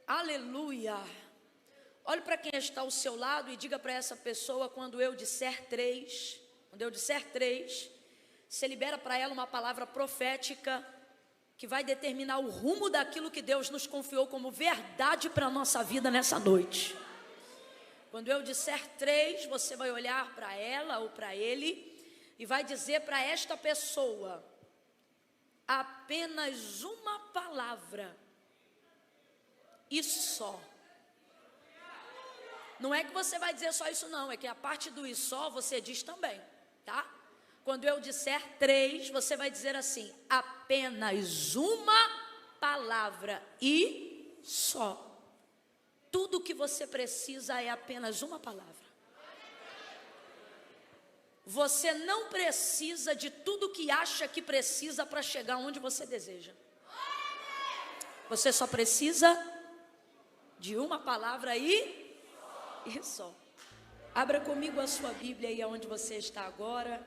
Aleluia. Olhe para quem está ao seu lado e diga para essa pessoa, quando eu disser três, você libera para ela uma palavra profética que vai determinar o rumo daquilo que Deus nos confiou como verdade para a nossa vida nessa noite. Quando eu disser três, você vai olhar para ela ou para ele e vai dizer para esta pessoa apenas uma palavra e só. Não é que você vai dizer só isso não, é que a parte do e só você diz também, tá? Quando eu disser três, você vai dizer assim, apenas uma palavra e só. Tudo que você precisa é apenas uma palavra. Você não precisa de tudo que acha que precisa para chegar onde você deseja. Você só precisa de uma palavra e só. Abra comigo a sua Bíblia aí aonde você está agora.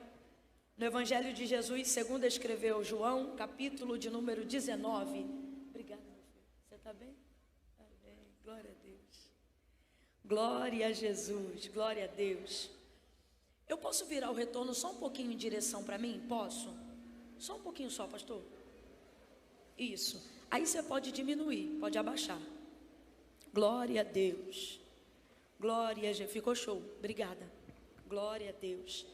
No Evangelho de Jesus, segundo escreveu João, capítulo de número 19. Obrigada, meu filho. Você está bem? Está bem. Glória a Deus. Glória a Jesus. Glória a Deus. Eu posso virar o retorno só um pouquinho em direção para mim? Posso? Só um pouquinho só, pastor. Isso. Aí você pode diminuir, pode abaixar. Glória a Deus. Glória a Jesus. Ficou show. Obrigada. Glória a Deus.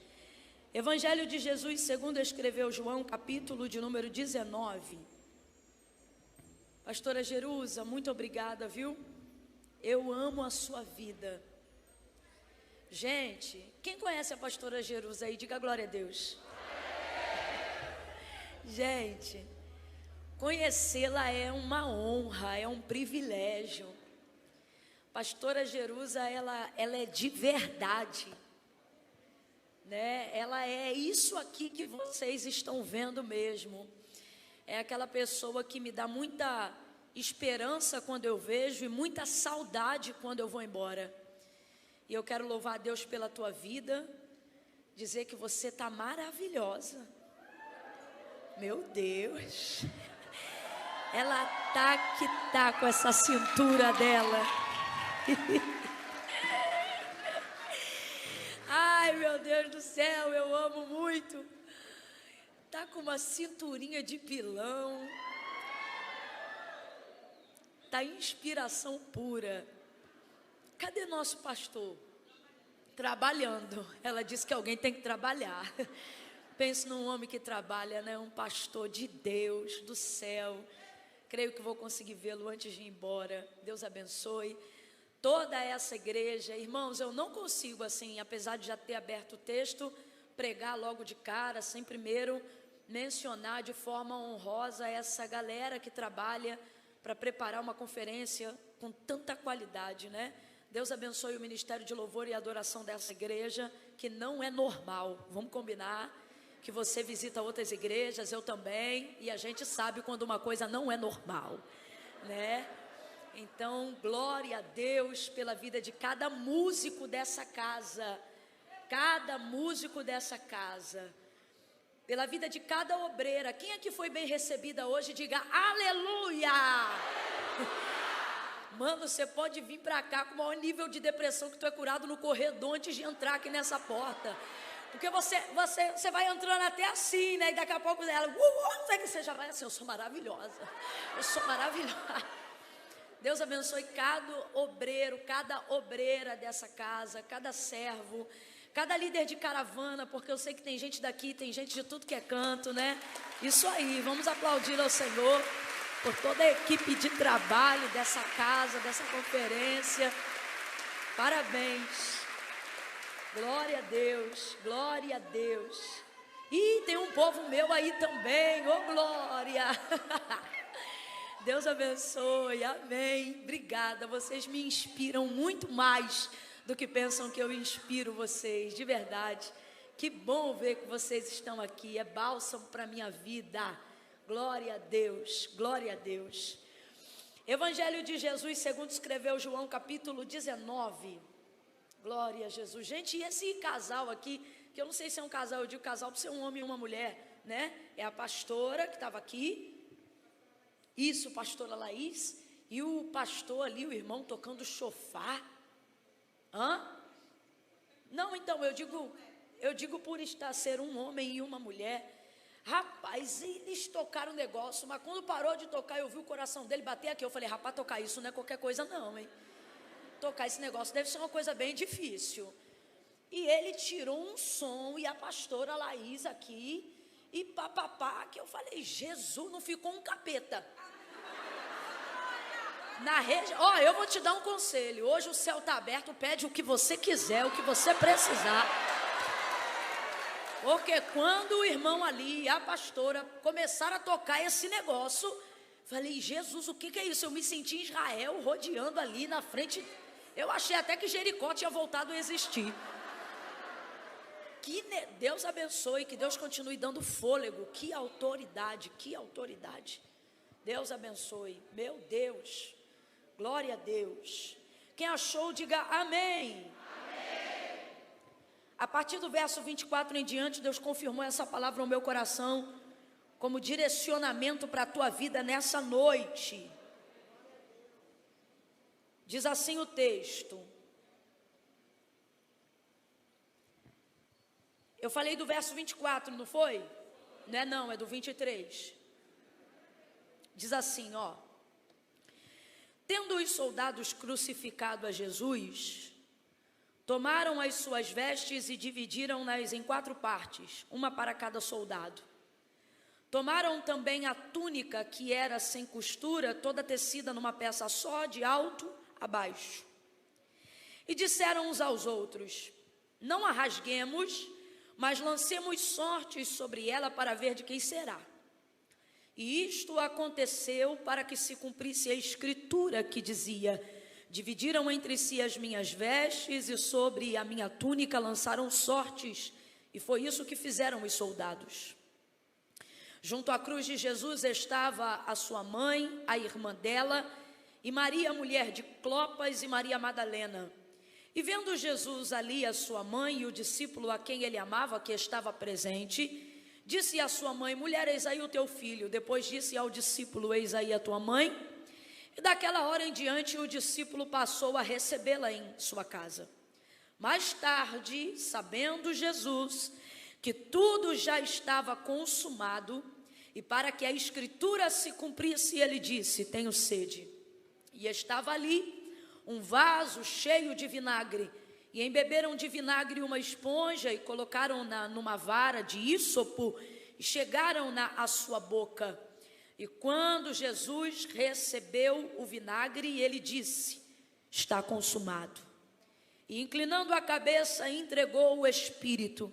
Evangelho de Jesus, segundo escreveu João, capítulo de número 19. Pastora Jerusa, muito obrigada, viu? Eu amo a sua vida. Gente, quem conhece a pastora Jerusa aí, diga glória a Deus. Gente, conhecê-la é uma honra, é um privilégio. Pastora Jerusa, ela é de verdade, né? Ela é isso aqui que vocês estão vendo mesmo. É aquela pessoa que me dá muita esperança quando eu vejo e muita saudade quando eu vou embora. E eu quero louvar a Deus pela tua vida, dizer que você está maravilhosa. Meu Deus, ela tá com essa cintura dela. Ai, meu Deus do céu, eu amo muito. Tá com uma cinturinha de pilão. Tá inspiração pura. Cadê nosso pastor? Trabalhando. Ela disse que alguém tem que trabalhar. Pense num homem que trabalha, né? Um pastor de Deus, do céu. Creio que vou conseguir vê-lo antes de ir embora. Deus abençoe toda essa igreja. Irmãos, eu não consigo assim, apesar de já ter aberto o texto, pregar logo de cara, sem primeiro mencionar de forma honrosa essa galera que trabalha para preparar uma conferência com tanta qualidade, né? Deus abençoe o ministério de louvor e adoração dessa igreja, que não é normal. Vamos combinar que você visita outras igrejas, eu também, e a gente sabe quando uma coisa não é normal, né? Então, glória a Deus pela vida de cada músico dessa casa, pela vida de cada obreira. Quem aqui foi bem recebida hoje, diga aleluia! Mano, você pode vir para cá com o maior nível de depressão que tu é curado no corredor antes de entrar aqui nessa porta. Porque você vai entrando até assim, né? E daqui a pouco ela, você já vai assim, eu sou maravilhosa. Deus abençoe cada obreiro, cada obreira dessa casa, cada servo, cada líder de caravana, porque eu sei que tem gente daqui, tem gente de tudo que é canto, né? Isso aí, vamos aplaudir ao Senhor por toda a equipe de trabalho dessa casa, dessa conferência. Parabéns. Glória a Deus, glória a Deus. E tem um povo meu aí também, ô glória. Deus abençoe, amém. Obrigada, vocês me inspiram muito mais do que pensam que eu inspiro vocês, de verdade. Que bom ver que vocês estão aqui, é bálsamo para a minha vida. Glória a Deus, glória a Deus. Evangelho de Jesus, segundo escreveu João, capítulo 19. Glória a Jesus. Gente, e esse casal aqui, que eu não sei se é um casal, eu digo casal por ser um homem e uma mulher, né? É a pastora que estava aqui. Isso, pastora Laís. E o pastor ali, o irmão tocando chofar. Não, então, eu digo por estar ser um homem e uma mulher. Rapaz, eles tocaram o negócio, mas quando parou de tocar, eu vi o coração dele bater aqui. Eu falei, rapaz, tocar isso não é qualquer coisa não, hein? Tocar esse negócio deve ser uma coisa bem difícil. E ele tirou um som, e a pastora Laís aqui, e papapá, que eu falei, Jesus, não ficou um capeta. Eu vou te dar um conselho, hoje o céu está aberto, pede o que você quiser, o que você precisar. Porque quando o irmão ali e a pastora começaram a tocar esse negócio, falei, Jesus, o que é isso? Eu me senti em Israel rodeando ali na frente. Eu achei até que Jericó tinha voltado a existir. Que Deus abençoe, que Deus continue dando fôlego. Que autoridade, que autoridade. Deus abençoe, meu Deus, glória a Deus. Quem achou, diga amém. A partir do verso 24 em diante, Deus confirmou essa palavra no meu coração como direcionamento para a tua vida nessa noite. Diz assim o texto. Eu falei do verso 24, não foi? Não, é do 23. Diz assim, tendo os soldados crucificado a Jesus, tomaram as suas vestes e dividiram-nas em 4 partes, uma para cada soldado. Tomaram também a túnica, que era sem costura, toda tecida numa peça só, de alto a baixo. E disseram uns aos outros, não a rasguemos, mas lancemos sortes sobre ela para ver de quem será. E isto aconteceu para que se cumprisse a escritura que dizia, dividiram entre si as minhas vestes e sobre a minha túnica lançaram sortes. E foi isso que fizeram os soldados. Junto à cruz de Jesus estava a sua mãe, a irmã dela, e Maria, mulher de Clopas, e Maria Madalena. E vendo Jesus ali a sua mãe e o discípulo a quem ele amava, que estava presente, disse à sua mãe, mulher, eis aí o teu filho. Depois disse ao discípulo, eis aí a tua mãe. E daquela hora em diante o discípulo passou a recebê-la em sua casa. Mais tarde, sabendo Jesus que tudo já estava consumado, e para que a escritura se cumprisse, ele disse, tenho sede. E estava ali um vaso cheio de vinagre, e embeberam de vinagre uma esponja, e colocaram-na numa vara de ísopo, e chegaram-na à sua boca. E quando Jesus recebeu o vinagre, ele disse, está consumado. E inclinando a cabeça, entregou o Espírito.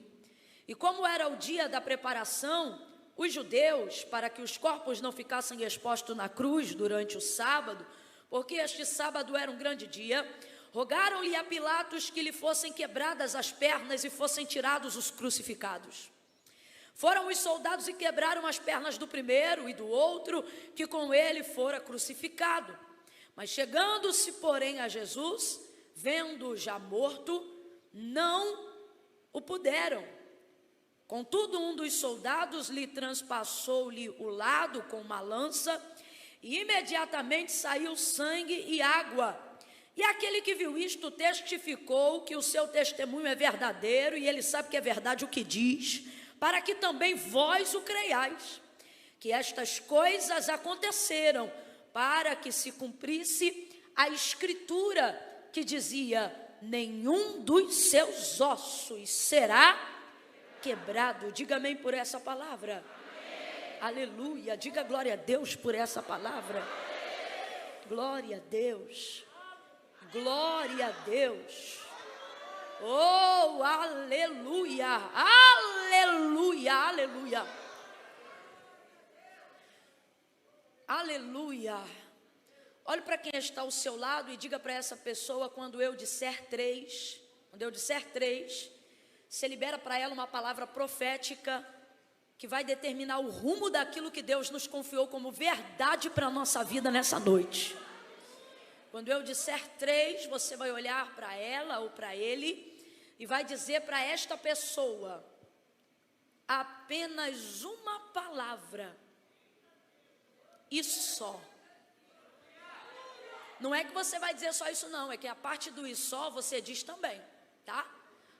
E como era o dia da preparação, os judeus, para que os corpos não ficassem expostos na cruz durante o sábado, porque este sábado era um grande dia, rogaram-lhe a Pilatos que lhe fossem quebradas as pernas e fossem tirados os crucificados. Foram os soldados e quebraram as pernas do primeiro e do outro, que com ele fora crucificado. Mas chegando-se, porém, a Jesus, vendo-o já morto, não o puderam. Contudo, um dos soldados lhe transpassou-lhe o lado com uma lança, e imediatamente saiu sangue e água. E aquele que viu isto testificou que o seu testemunho é verdadeiro, e ele sabe que é verdade o que diz, para que também vós o creiais, que estas coisas aconteceram, para que se cumprisse a escritura que dizia, nenhum dos seus ossos será quebrado. Diga amém por essa palavra. Aleluia, diga glória a Deus por essa palavra. Glória a Deus, glória a Deus. Oh, aleluia, aleluia, aleluia, aleluia. Olhe para quem está ao seu lado e diga para essa pessoa, quando eu disser 3, você libera para ela uma palavra profética, que vai determinar o rumo daquilo que Deus nos confiou como verdade para a nossa vida nessa noite. Quando eu disser 3, você vai olhar para ela ou para ele e vai dizer para esta pessoa apenas uma palavra e só. Não é que você vai dizer só isso não, é que a parte do e só você diz também, tá?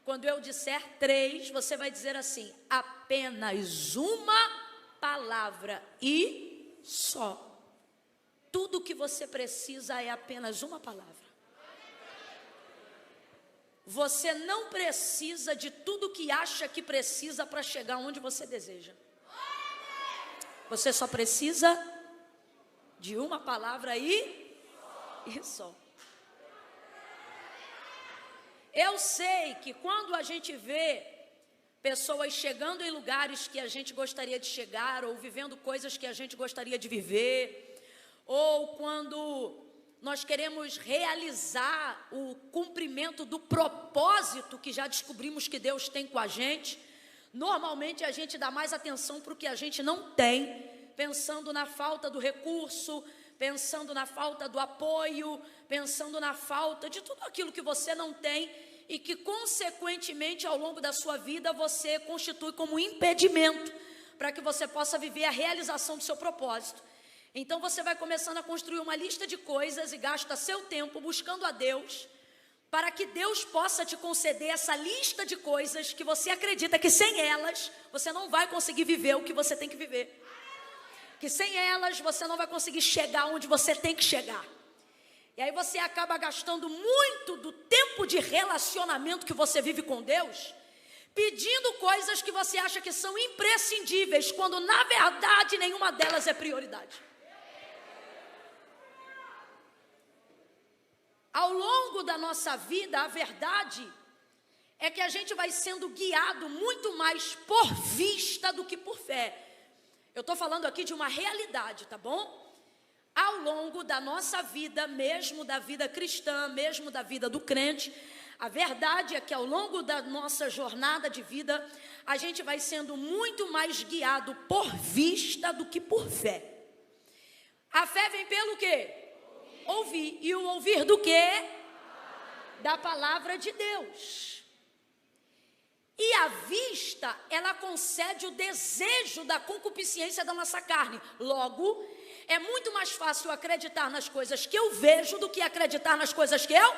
Quando eu disser 3, você vai dizer assim: apenas uma palavra e só. Tudo que você precisa é apenas uma palavra. Você não precisa de tudo que acha que precisa para chegar onde você deseja. Você só precisa de uma palavra e só. Eu sei que quando a gente vê pessoas chegando em lugares que a gente gostaria de chegar, ou vivendo coisas que a gente gostaria de viver, ou quando nós queremos realizar o cumprimento do propósito que já descobrimos que Deus tem com a gente, normalmente a gente dá mais atenção para o que a gente não tem, pensando na falta do recurso, pensando na falta do apoio, pensando na falta de tudo aquilo que você não tem e que, consequentemente, ao longo da sua vida, você constitui como impedimento para que você possa viver a realização do seu propósito. Então, você vai começando a construir uma lista de coisas e gasta seu tempo buscando a Deus, para que Deus possa te conceder essa lista de coisas que você acredita que sem elas, você não vai conseguir viver o que você tem que viver. Que sem elas, você não vai conseguir chegar onde você tem que chegar. E aí você acaba gastando muito do tempo de relacionamento que você vive com Deus, pedindo coisas que você acha que são imprescindíveis, quando na verdade nenhuma delas é prioridade. Ao longo da nossa vida, a verdade é que a gente vai sendo guiado muito mais por vista do que por fé. Eu estou falando aqui de uma realidade, tá bom? Ao longo da nossa vida, mesmo da vida cristã, mesmo da vida do crente, a verdade é que ao longo da nossa jornada de vida, a gente vai sendo muito mais guiado por vista do que por fé. A fé vem pelo quê? Ouvir. E o ouvir do quê? Da palavra de Deus. E a vista, ela concede o desejo da concupiscência da nossa carne. Logo, é muito mais fácil acreditar nas coisas que eu vejo do que acreditar nas coisas que eu...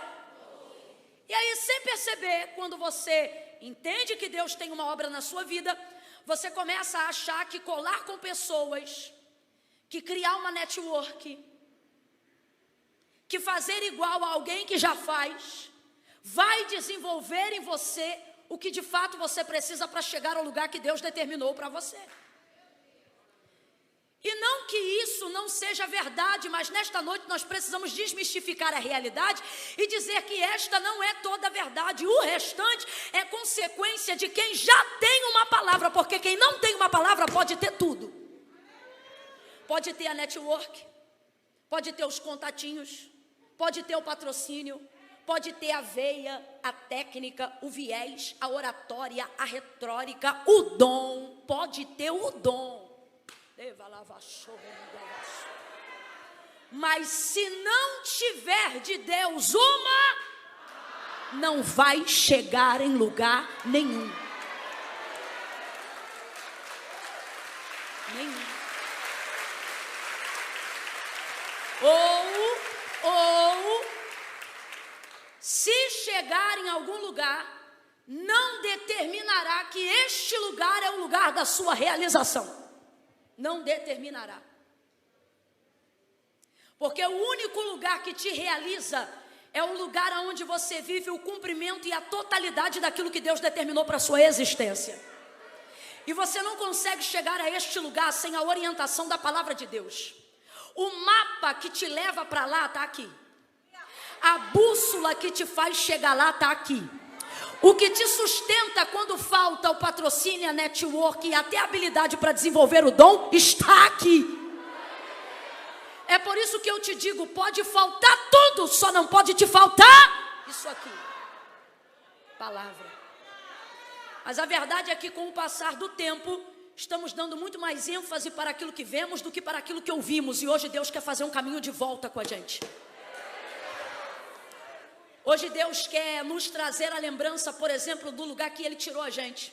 E aí, sem perceber, quando você entende que Deus tem uma obra na sua vida, você começa a achar que colar com pessoas, que criar uma network, que fazer igual a alguém que já faz, vai desenvolver em você o que de fato você precisa para chegar ao lugar que Deus determinou para você. E não que isso não seja verdade, mas nesta noite nós precisamos desmistificar a realidade e dizer que esta não é toda a verdade. O restante é consequência de quem já tem uma palavra, porque quem não tem uma palavra pode ter tudo. Pode ter a network, pode ter os contatinhos, pode ter o patrocínio, pode ter a veia, a técnica, o viés, a oratória, a retórica, o dom, pode ter o dom. Mas se não tiver de Deus não vai chegar em lugar nenhum. Ou se chegar em algum lugar, não determinará que este lugar é o lugar da sua realização. Não determinará. Porque o único lugar que te realiza é o lugar onde você vive o cumprimento e a totalidade daquilo que Deus determinou para a sua existência. E você não consegue chegar a este lugar sem a orientação da palavra de Deus. O mapa que te leva para lá está aqui. A bússola que te faz chegar lá está aqui. O que te sustenta quando falta o patrocínio, a network e até a habilidade para desenvolver o dom está aqui. É por isso que eu te digo, pode faltar tudo, só não pode te faltar isso aqui. Palavra. Mas a verdade é que com o passar do tempo, estamos dando muito mais ênfase para aquilo que vemos do que para aquilo que ouvimos. E hoje Deus quer fazer um caminho de volta com a gente. Hoje Deus quer nos trazer a lembrança, por exemplo, do lugar que Ele tirou a gente.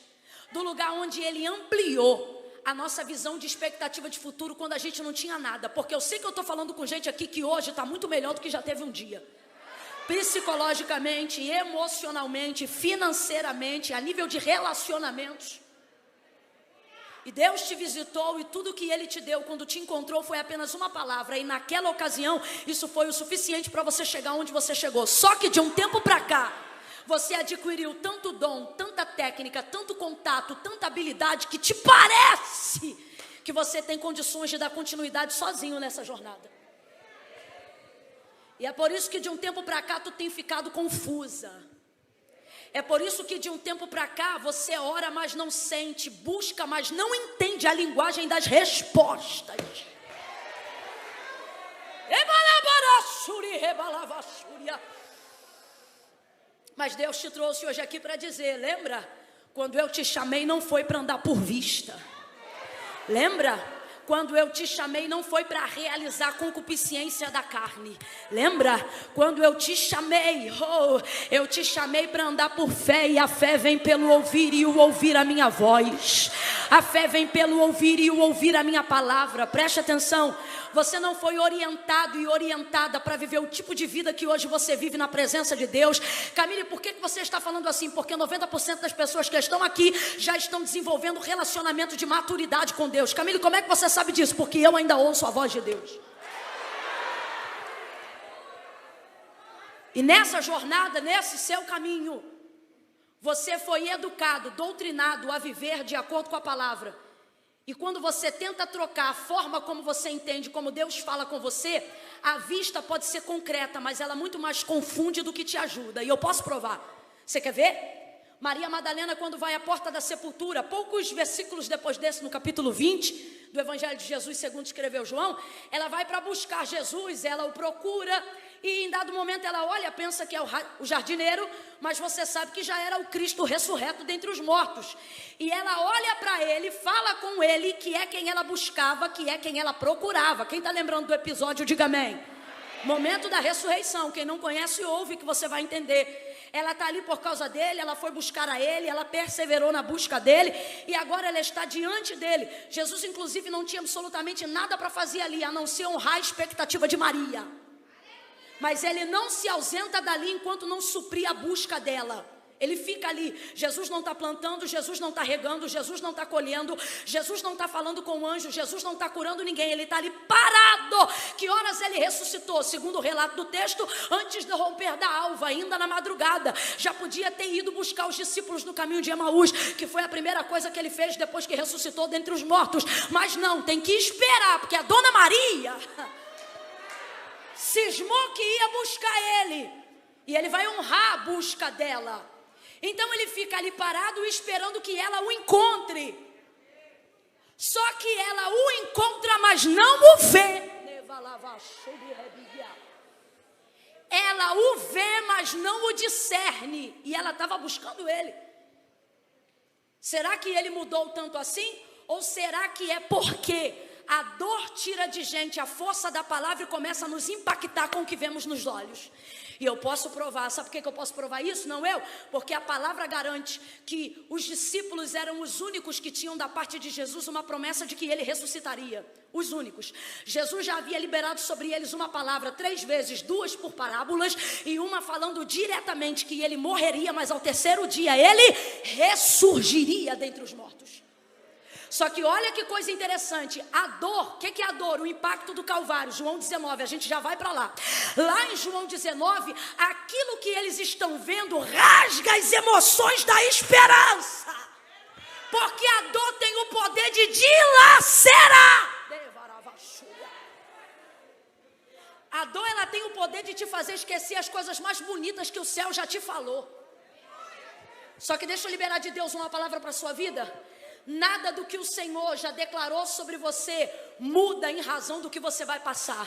Do lugar onde Ele ampliou a nossa visão de expectativa de futuro quando a gente não tinha nada. Porque eu sei que eu estou falando com gente aqui que hoje está muito melhor do que já teve um dia. Psicologicamente, emocionalmente, financeiramente, a nível de relacionamentos. E Deus te visitou e tudo que Ele te deu quando te encontrou foi apenas uma palavra. E naquela ocasião, isso foi o suficiente para você chegar onde você chegou. Só que de um tempo para cá, você adquiriu tanto dom, tanta técnica, tanto contato, tanta habilidade, que te parece que você tem condições de dar continuidade sozinho nessa jornada. E é por isso que de um tempo para cá tu tem ficado confusa. É por isso que de um tempo para cá você ora, mas não sente, busca, mas não entende a linguagem das respostas. Mas Deus te trouxe hoje aqui para dizer, lembra? Quando eu te chamei não foi para andar por vista. Lembra? Quando eu te chamei não foi para realizar a concupiscência da carne. Lembra? Quando eu te chamei, eu te chamei para andar por fé. E a fé vem pelo ouvir e o ouvir a minha voz. A fé vem pelo ouvir e o ouvir a minha palavra. Preste atenção. Você não foi orientado e orientada para viver o tipo de vida que hoje você vive na presença de Deus. Camille, por que você está falando assim? Porque 90% das pessoas que estão aqui já estão desenvolvendo relacionamento de maturidade com Deus. Camille, como é que você sabe disso? Porque eu ainda ouço a voz de Deus. E nessa jornada, nesse seu caminho, você foi educado, doutrinado a viver de acordo com a palavra. E quando você tenta trocar a forma como você entende, como Deus fala com você, a vista pode ser concreta, mas ela muito mais confunde do que te ajuda. E eu posso provar. Você quer ver? Maria Madalena, quando vai à porta da sepultura, poucos versículos depois desse, no capítulo 20 do Evangelho de Jesus, segundo escreveu João, ela vai para buscar Jesus, ela o procura, e em dado momento ela olha, pensa que é o jardineiro, mas você sabe que já era o Cristo ressurreto dentre os mortos. E ela olha para ele, fala com ele, que é quem ela buscava, que é quem ela procurava. Quem está lembrando do episódio, diga amém. Momento da ressurreição, quem não conhece, ouve que você vai entender. Ela está ali por causa dele, ela foi buscar a ele, ela perseverou na busca dele, e agora ela está diante dele. Jesus, inclusive, não tinha absolutamente nada para fazer ali, a não ser honrar a expectativa de Maria. Mas ele não se ausenta dali enquanto não suprir a busca dela. Ele fica ali. Jesus não está plantando, Jesus não está regando, Jesus não está colhendo, Jesus não está falando com o anjo, Jesus não está curando ninguém. Ele está ali parado. Que horas ele ressuscitou? Segundo o relato do texto, antes do romper da alva, ainda na madrugada. Já podia ter ido buscar os discípulos no caminho de Emaús, que foi a primeira coisa que ele fez depois que ressuscitou dentre os mortos. Mas não, tem que esperar, porque a dona Maria cismou que ia buscar ele, e ele vai honrar a busca dela. Então ele fica ali parado esperando que ela o encontre. Só que ela o encontra, mas não o vê. Ela o vê, mas não o discerne. E ela estava buscando ele. Será que ele mudou tanto assim? Ou será que é porque a dor tira de gente a força da palavra e começa a nos impactar com o que vemos nos olhos? E eu posso provar. Sabe por que eu posso provar isso? Não eu? Porque a palavra garante que os discípulos eram os únicos que tinham da parte de Jesus uma promessa de que ele ressuscitaria. Os únicos. Jesus já havia liberado sobre eles uma palavra 3 vezes, 2 por parábolas e uma falando diretamente que ele morreria, mas ao terceiro dia ele ressurgiria dentre os mortos. Só que olha que coisa interessante, a dor, o que é a dor? O impacto do Calvário, João 19, a gente já vai para lá. Lá em João 19, aquilo que eles estão vendo rasga as emoções da esperança. Porque a dor tem o poder de dilacerar. A dor, ela tem o poder de te fazer esquecer as coisas mais bonitas que o céu já te falou. Só que deixa eu liberar de Deus uma palavra para a sua vida. Nada do que o Senhor já declarou sobre você muda em razão do que você vai passar.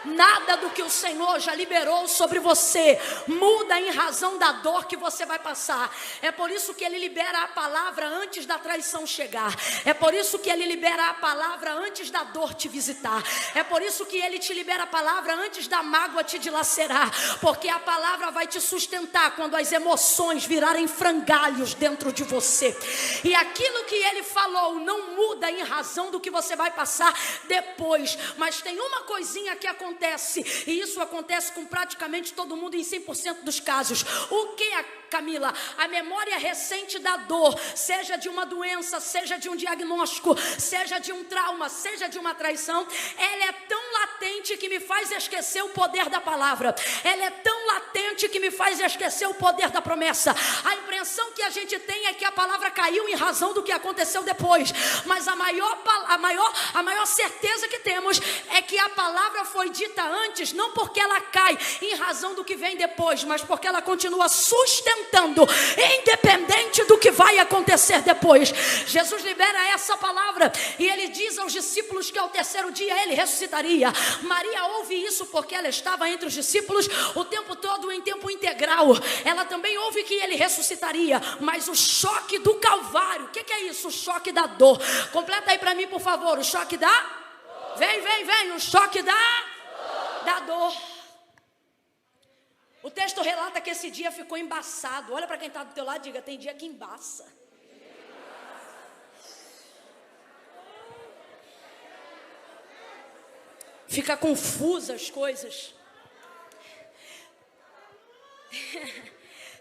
Nada do que o Senhor já liberou sobre você muda em razão da dor que você vai passar. É por isso que Ele libera a palavra antes da traição chegar. É por isso que Ele libera a palavra antes da dor te visitar. É por isso que Ele te libera a palavra antes da mágoa te dilacerar. Porque a palavra vai te sustentar quando as emoções virarem frangalhos dentro de você. E aquilo que Ele falou não muda em razão do que você vai passar depois. Mas tem uma coisinha que acontece, e isso acontece com praticamente todo mundo em 100% dos casos. O que, Camila? A memória recente da dor, seja de uma doença, seja de um diagnóstico, seja de um trauma, seja de uma traição, ela é tão latente que me faz esquecer o poder da palavra. Ela é tão latente que me faz esquecer o poder da promessa. A impressão que a gente tem é que a palavra caiu em razão do que aconteceu depois. Mas a maior certeza que temos é que a palavra foi dita antes, não porque ela cai em razão do que vem depois, mas porque ela continua sustentando, independente do que vai acontecer depois. Jesus libera essa palavra e Ele diz aos discípulos que ao terceiro dia Ele ressuscitaria. Maria ouve isso porque ela estava entre os discípulos o tempo todo, em tempo integral. Ela também ouve que Ele ressuscitaria, mas o choque do Calvário, o que é isso? O choque da dor. Completa aí para mim, por favor, o choque da... Vem, o choque da dor. O texto relata que esse dia ficou embaçado. Olha para quem está do teu lado e diga: tem dia que embaça. Fica confusa as coisas.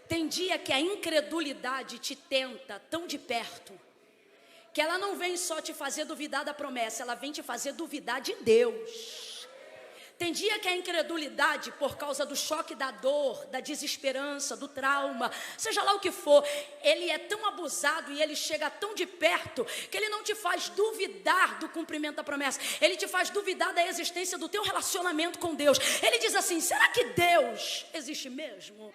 Tem dia que a incredulidade te tenta tão de perto que ela não vem só te fazer duvidar da promessa, ela vem te fazer duvidar de Deus. Tem dia que a incredulidade, por causa do choque da dor, da desesperança, do trauma, seja lá o que for, ele é tão abusado e ele chega tão de perto que ele não te faz duvidar do cumprimento da promessa. Ele te faz duvidar da existência do teu relacionamento com Deus. Ele diz assim: será que Deus existe mesmo?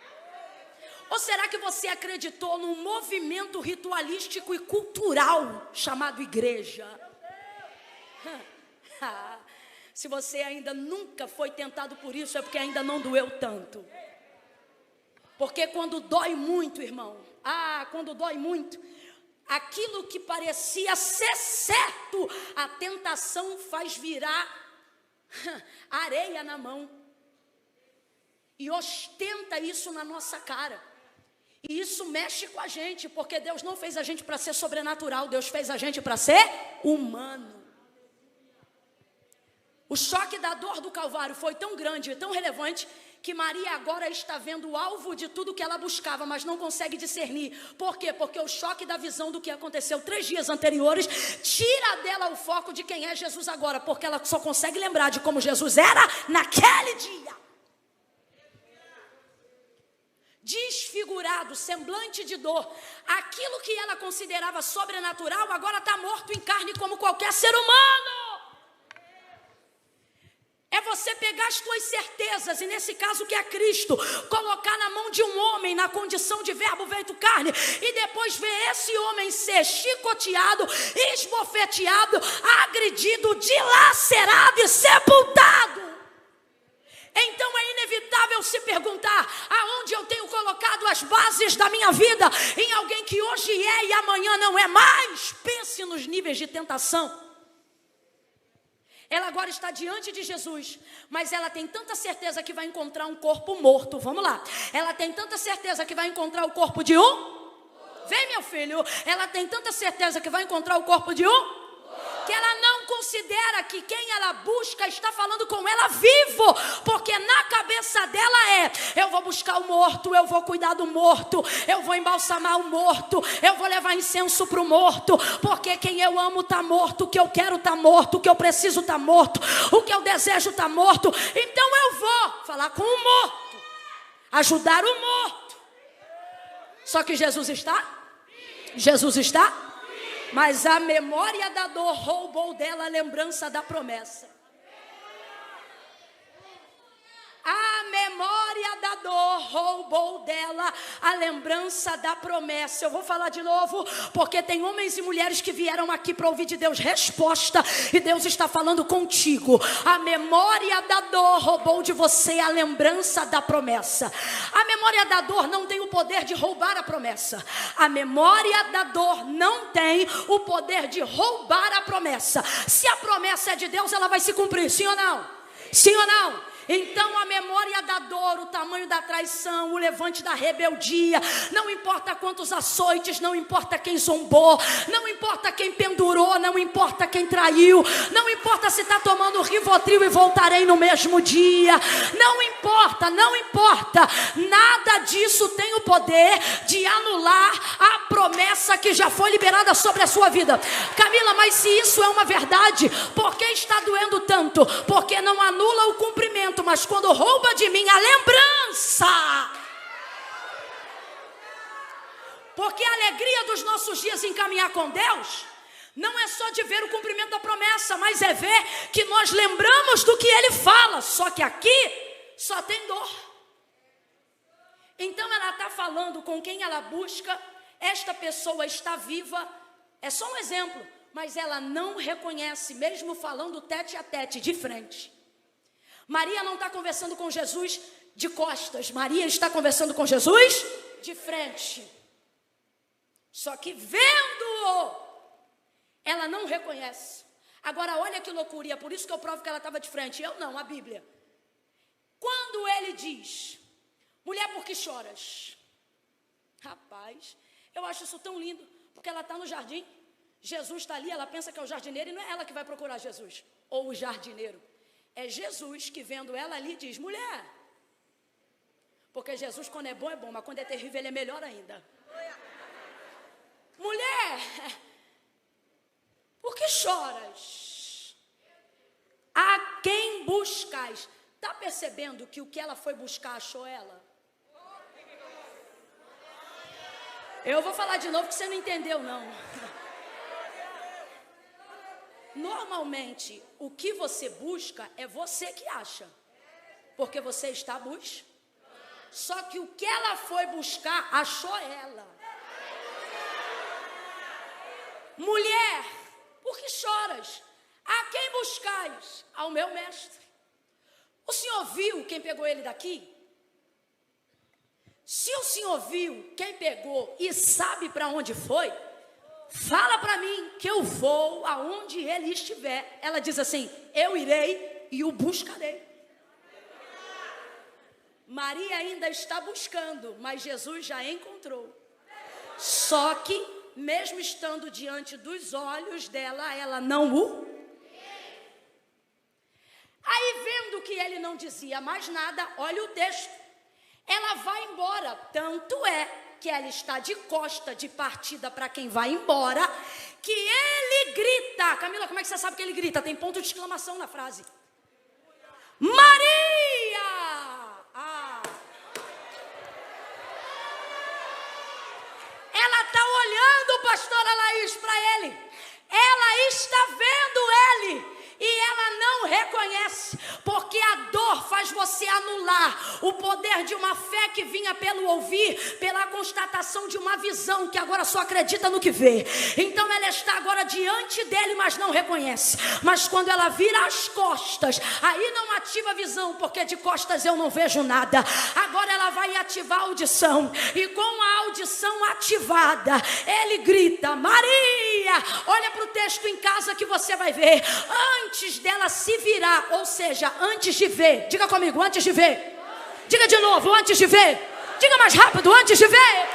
Ou será que você acreditou num movimento ritualístico e cultural chamado igreja? Se você ainda nunca foi tentado por isso, é porque ainda não doeu tanto. Porque quando dói muito, irmão, quando dói muito, aquilo que parecia ser certo, a tentação faz virar areia na mão e ostenta isso na nossa cara. E isso mexe com a gente, porque Deus não fez a gente para ser sobrenatural, Deus fez a gente para ser humano. O choque da dor do Calvário foi tão grande e tão relevante que Maria agora está vendo o alvo de tudo que ela buscava, mas não consegue discernir. Por quê? Porque o choque da visão do que aconteceu 3 dias anteriores tira dela o foco de quem é Jesus agora, porque ela só consegue lembrar de como Jesus era naquele dia. Desfigurado, semblante de dor. Aquilo que ela considerava sobrenatural agora está morto em carne como qualquer ser humano. É você pegar as tuas certezas, e nesse caso que é Cristo, colocar na mão de um homem na condição de verbo feito carne, e depois ver esse homem ser chicoteado, esbofeteado, agredido, dilacerado e sepultado. Então é inevitável se perguntar: aonde eu tenho colocado as bases da minha vida? Em alguém que hoje é e amanhã não é mais. Pense nos níveis de tentação. Ela agora está diante de Jesus, mas ela tem tanta certeza que vai encontrar um corpo morto. Vamos lá. Ela tem tanta certeza que vai encontrar o corpo de um... Vem, meu filho. Ela tem tanta certeza que vai encontrar o corpo de um... que ela não considera que quem ela busca está falando com ela vivo, porque na cabeça dela eu vou buscar o morto, eu vou cuidar do morto, eu vou embalsamar o morto, eu vou levar incenso para o morto, porque quem eu amo está morto, o que eu quero está morto, o que eu preciso está morto, o que eu desejo está morto, então eu vou falar com o morto, ajudar o morto. Só que Jesus está? Mas a memória da dor roubou dela a lembrança da promessa. A memória da dor roubou dela a lembrança da promessa. Eu vou falar de novo, porque tem homens e mulheres que vieram aqui para ouvir de Deus resposta, e Deus está falando contigo. A memória da dor roubou de você a lembrança da promessa. A memória da dor não tem o poder de roubar a promessa. A memória da dor não tem o poder de roubar a promessa. Se a promessa é de Deus, ela vai se cumprir, sim ou não? Sim ou não? Então a memória da dor, o tamanho da traição, o levante da rebeldia, não importa quantos açoites, não importa quem zombou, não importa quem pendurou, não importa quem traiu, não importa se está tomando Rivotril e voltarei no mesmo dia, não importa, nada disso tem o poder de anular a promessa que já foi liberada sobre a sua vida. Camila, mas se isso é uma verdade, por que está doendo tanto? Porque não anula o cumprimento, mas quando rouba de mim a lembrança. Porque a alegria dos nossos dias em caminhar com Deus não é só de ver o cumprimento da promessa, mas é ver que nós lembramos do que Ele fala. Só que aqui só tem dor. Então ela está falando com quem ela busca. Esta pessoa está viva. É só um exemplo, mas ela não reconhece, mesmo falando tete a tete, de frente. Maria não está conversando com Jesus de costas. Maria está conversando com Jesus de frente. Só que vendo-o, ela não reconhece. Agora olha que loucura, e é por isso que eu provo que ela estava de frente. Eu não, a Bíblia. Quando ele diz: mulher, por que choras? Rapaz, eu acho isso tão lindo, porque ela está no jardim, Jesus está ali, ela pensa que é o jardineiro, e não é ela que vai procurar Jesus, ou o jardineiro. É Jesus que, vendo ela ali, diz: mulher. Porque Jesus, quando é bom, mas quando é terrível, ele é melhor ainda. Mulher, por que choras? A quem buscais? Está percebendo que o que ela foi buscar achou ela? Eu vou falar de novo que você não entendeu, não. Normalmente, o que você busca é você que acha, porque você está buscando. Só que o que ela foi buscar, achou ela. Mulher, por que choras? A quem buscais? Ao meu mestre. O senhor viu quem pegou ele daqui? Se o senhor viu quem pegou e sabe para onde foi, fala para mim que eu vou aonde ele estiver. Ela diz assim: eu irei e o buscarei. Maria ainda está buscando, mas Jesus já encontrou. Só que, mesmo estando diante dos olhos dela, ela não o... Aí, vendo que ele não dizia mais nada, olha o texto. Ela vai embora, tanto é que ela está de costa de partida para quem vai embora, que ele grita. Camila, como é que você sabe que ele grita? Tem ponto de exclamação na frase. Maria! Ela está olhando, pastora Laís, para ele. Ela está vendo ele. E ela não reconhece, porque a dor faz você anular o poder de uma fé que vinha pelo ouvir, pela constatação de uma visão que agora só acredita no que vê. Então ela está agora diante dele, mas não reconhece. Mas quando ela vira as costas, aí não ativa a visão, porque de costas eu não vejo nada. Agora ela vai ativar a audição, e com a audição ativada, ele grita: Maria! Olha para o texto em casa que você vai ver. Antes dela se virar, ou seja, antes de ver. Diga comigo, antes de ver. Diga de novo, antes de ver. Diga mais rápido, antes de ver.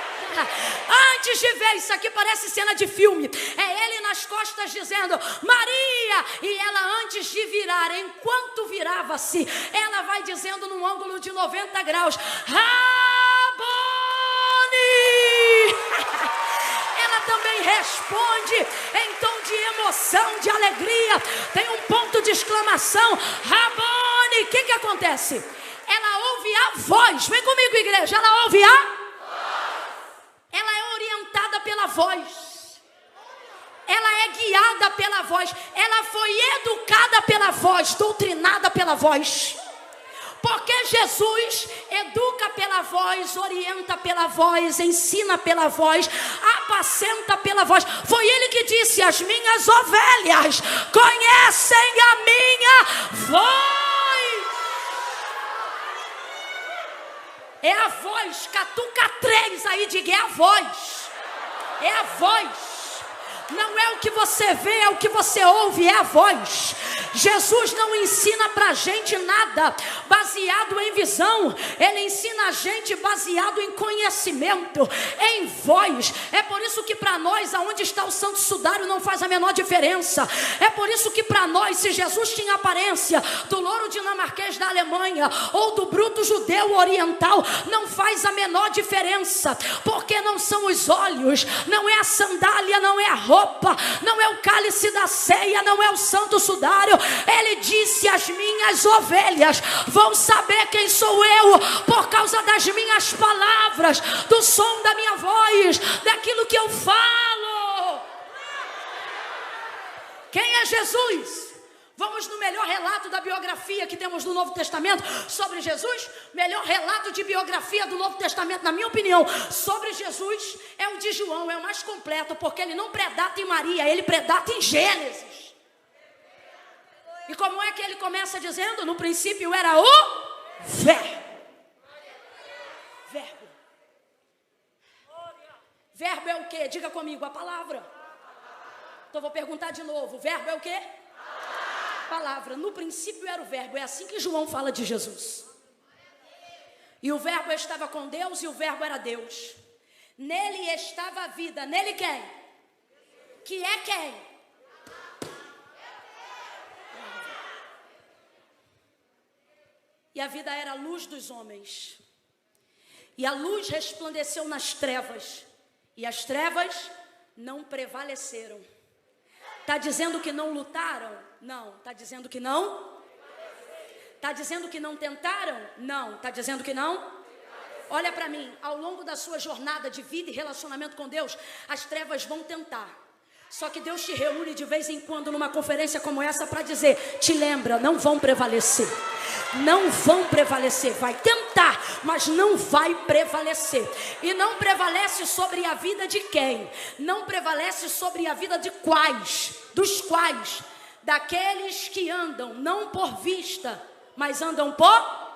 Antes de ver, isso aqui parece cena de filme. É ele nas costas dizendo: Maria! E ela, antes de virar, enquanto virava-se, ela vai dizendo num ângulo de 90 graus: Rabone! Ela também responde em tom de emoção, de alegria. Tem um ponto de exclamação: Rabone! O que acontece? Ela ouve a voz. Vem comigo, igreja. Ela ouve a voz. Ela é orientada pela voz. Ela é guiada pela voz. Ela foi educada pela voz, doutrinada pela voz. Porque Jesus educa pela voz, orienta pela voz, ensina pela voz, apacenta pela voz. Foi ele que disse: as minhas ovelhas conhecem a minha voz. É a voz, catuca 3 aí, diga, é a voz. É a voz. Não é o que você vê, é o que você ouve, é a voz. Jesus não ensina pra gente nada baseado em visão. Ele ensina a gente baseado em conhecimento, em voz. É por isso que para nós, aonde está o santo sudário não faz a menor diferença. É por isso que para nós, se Jesus tinha aparência do louro dinamarquês da Alemanha ou do bruto judeu oriental, não faz a menor diferença. Porque não são os olhos, não é a sandália, não é a roupa, não é o cálice da ceia, não é o santo sudário. Ele disse: as minhas ovelhas vão saber quem sou eu por causa das minhas palavras, do som da minha voz, daquilo que eu falo. Quem é Jesus? Vamos no melhor relato da biografia que temos no Novo Testamento sobre Jesus. Melhor relato de biografia do Novo Testamento, na minha opinião, sobre Jesus é o de João. É o mais completo, porque ele não predata em Maria, ele predata em Gênesis. E como é que ele começa dizendo? No princípio era o Verbo. Verbo. Verbo é o quê? Diga comigo, a palavra. Então vou perguntar de novo. Verbo é o quê? Palavra. No princípio era o Verbo. É assim que João fala de Jesus. E o Verbo estava com Deus e o Verbo era Deus. Nele estava a vida. Nele quem? Que é quem? E a vida era a luz dos homens. E a luz resplandeceu nas trevas. E as trevas não prevaleceram. Está dizendo que não lutaram? Não. Está dizendo que não? Está dizendo que não tentaram? Não. Está dizendo que não? Olha para mim. Ao longo da sua jornada de vida e relacionamento com Deus, as trevas vão tentar. Só que Deus te reúne de vez em quando numa conferência como essa para dizer: te lembra, não vão prevalecer. Não vão prevalecer. Vai tentar, mas não vai prevalecer. E não prevalece sobre a vida de quem? Não prevalece sobre a vida de quais? Dos quais? Daqueles que andam não por vista, mas andam por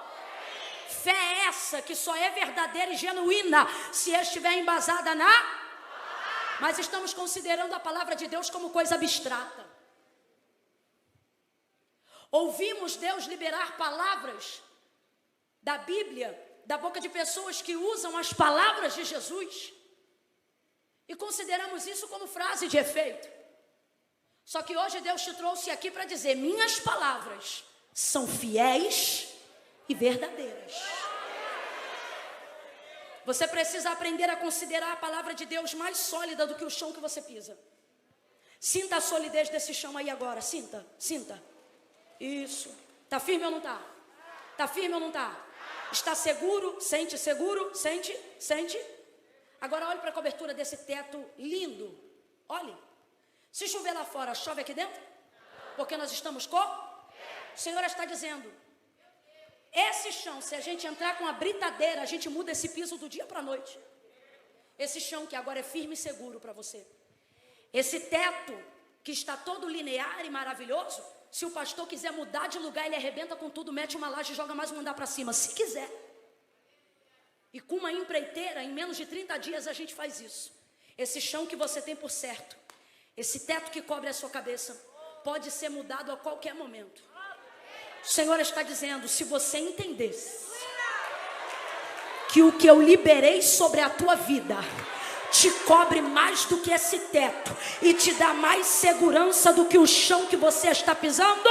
fé. É essa que só é verdadeira e genuína se estiver embasada na... Mas estamos considerando a palavra de Deus como coisa abstrata. Ouvimos Deus liberar palavras da Bíblia, da boca de pessoas que usam as palavras de Jesus, e consideramos isso como frase de efeito. Só que hoje Deus te trouxe aqui para dizer: minhas palavras são fiéis e verdadeiras. Você precisa aprender a considerar a palavra de Deus mais sólida do que o chão que você pisa. Sinta a solidez desse chão aí agora. Sinta, sinta. Isso. Está firme ou não está? Está firme ou não está? Está seguro? Sente seguro? Sente? Sente? Agora olhe para a cobertura desse teto lindo. Olhe. Se chover lá fora, chove aqui dentro? Porque nós estamos com? O Senhor está dizendo: esse chão, se a gente entrar com a britadeira, a gente muda esse piso do dia para a noite. Esse chão que agora é firme e seguro para você. Esse teto que está todo linear e maravilhoso, se o pastor quiser mudar de lugar, ele arrebenta com tudo, mete uma laje e joga mais um andar para cima, se quiser. E com uma empreiteira, em menos de 30 dias a gente faz isso. Esse chão que você tem por certo, esse teto que cobre a sua cabeça, pode ser mudado a qualquer momento. O Senhor está dizendo: se você entendesse que o que eu liberei sobre a tua vida te cobre mais do que esse teto e te dá mais segurança do que o chão que você está pisando,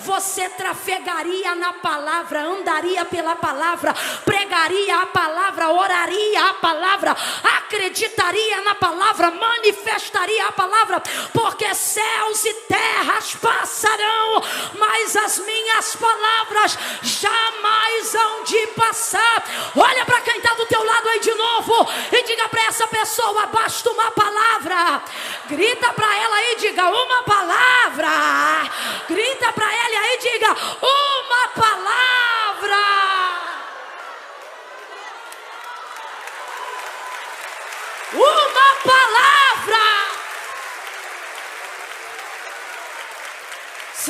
você trafegaria na palavra, andaria pela palavra, pregaria a palavra, oraria a palavra, acreditaria na palavra, manifestaria a palavra, porque céus e terras passarão, mas as minhas palavras jamais hão de passar. Olha para quem está do teu lado aí de novo e diga para essa pessoa: basta uma palavra. Grita para ela aí, diga uma palavra. Grita para ele aí, diga uma palavra.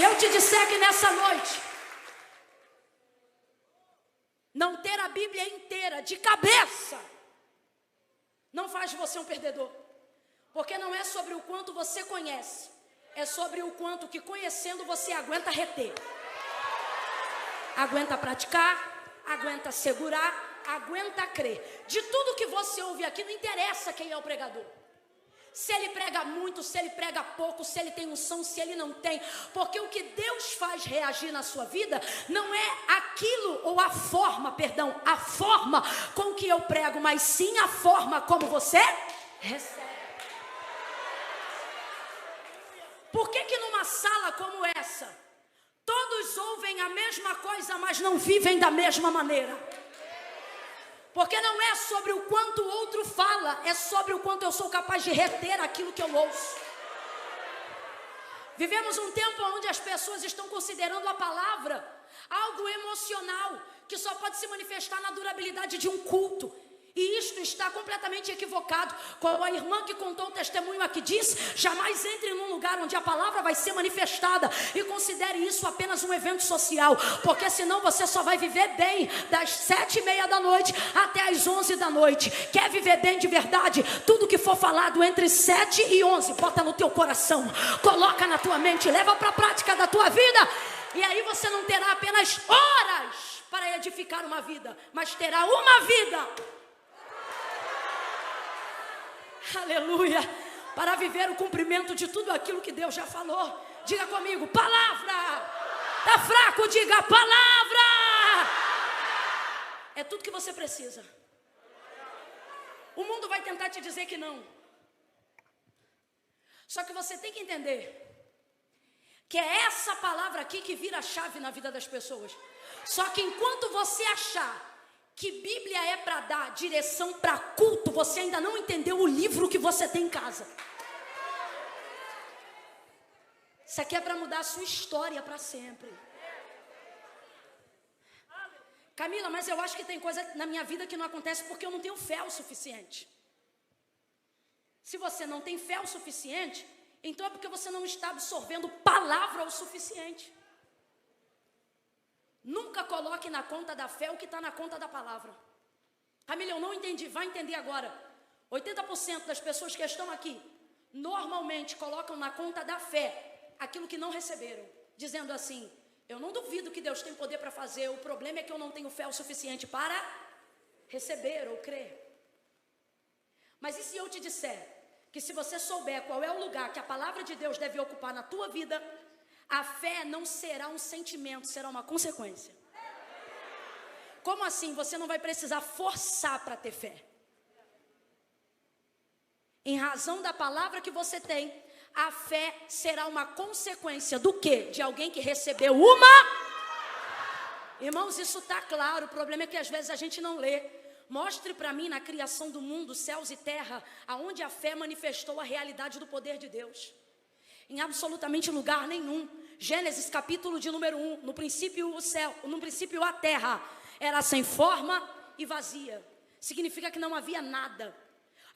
eu te disser que nessa noite, não ter a Bíblia inteira de cabeça, não faz de você um perdedor. Porque não é sobre o quanto você conhece, é sobre o quanto que conhecendo você aguenta reter. Aguenta praticar, aguenta segurar, aguenta crer. De tudo que você ouve aqui, não interessa quem é o pregador. Se ele prega muito, se ele prega pouco, se ele tem unção, se ele não tem. Porque o que Deus faz reagir na sua vida não é aquilo ou a forma com que eu prego, mas sim a forma como você recebe. Por que numa sala como essa, todos ouvem a mesma coisa, mas não vivem da mesma maneira? Porque não é sobre o quanto o outro fala, é sobre o quanto eu sou capaz de reter aquilo que eu ouço. Vivemos um tempo onde as pessoas estão considerando a palavra algo emocional, que só pode se manifestar na durabilidade de um culto. E isto está completamente equivocado. Como a irmã que contou o testemunho aqui diz, jamais entre num lugar onde a palavra vai ser manifestada e considere isso apenas um evento social, porque senão você só vai viver bem das 7:30 da noite até as 11 da noite. Quer viver bem de verdade? Tudo que for falado entre 7 e 11, bota no teu coração, coloca na tua mente, leva para a prática da tua vida. E aí você não terá apenas horas para edificar uma vida, mas terá uma vida. Aleluia, para viver o cumprimento de tudo aquilo que Deus já falou. Diga comigo, palavra. Tá fraco, diga palavra. É tudo que você precisa. O mundo vai tentar te dizer que não. Só que você tem que entender que é essa palavra aqui que vira a chave na vida das pessoas. Só que enquanto você achar que Bíblia é para dar direção para culto, você ainda não entendeu o livro que você tem em casa. Isso aqui é para mudar a sua história para sempre. Camila, mas eu acho que tem coisa na minha vida que não acontece porque eu não tenho fé o suficiente. Se você não tem fé o suficiente, então é porque você não está absorvendo palavra o suficiente. Nunca coloque na conta da fé o que está na conta da palavra. Camila, eu não entendi, vai entender agora. 80% das pessoas que estão aqui normalmente colocam na conta da fé aquilo que não receberam, dizendo assim, eu não duvido que Deus tem poder para fazer, o problema é que eu não tenho fé o suficiente para receber ou crer. Mas e se eu te disser que se você souber qual é o lugar que a palavra de Deus deve ocupar na tua vida, a fé não será um sentimento, será uma consequência. Como assim? Você não vai precisar forçar para ter fé. Em razão da palavra que você tem, a fé será uma consequência do quê? De alguém que recebeu uma... Irmãos, isso está claro, o problema é que às vezes a gente não lê. Mostre para mim na criação do mundo, céus e terra, aonde a fé manifestou a realidade do poder de Deus. Em absolutamente lugar nenhum. Gênesis capítulo de número 1, no princípio o céu, no princípio a terra era sem forma e vazia. Significa que não havia nada.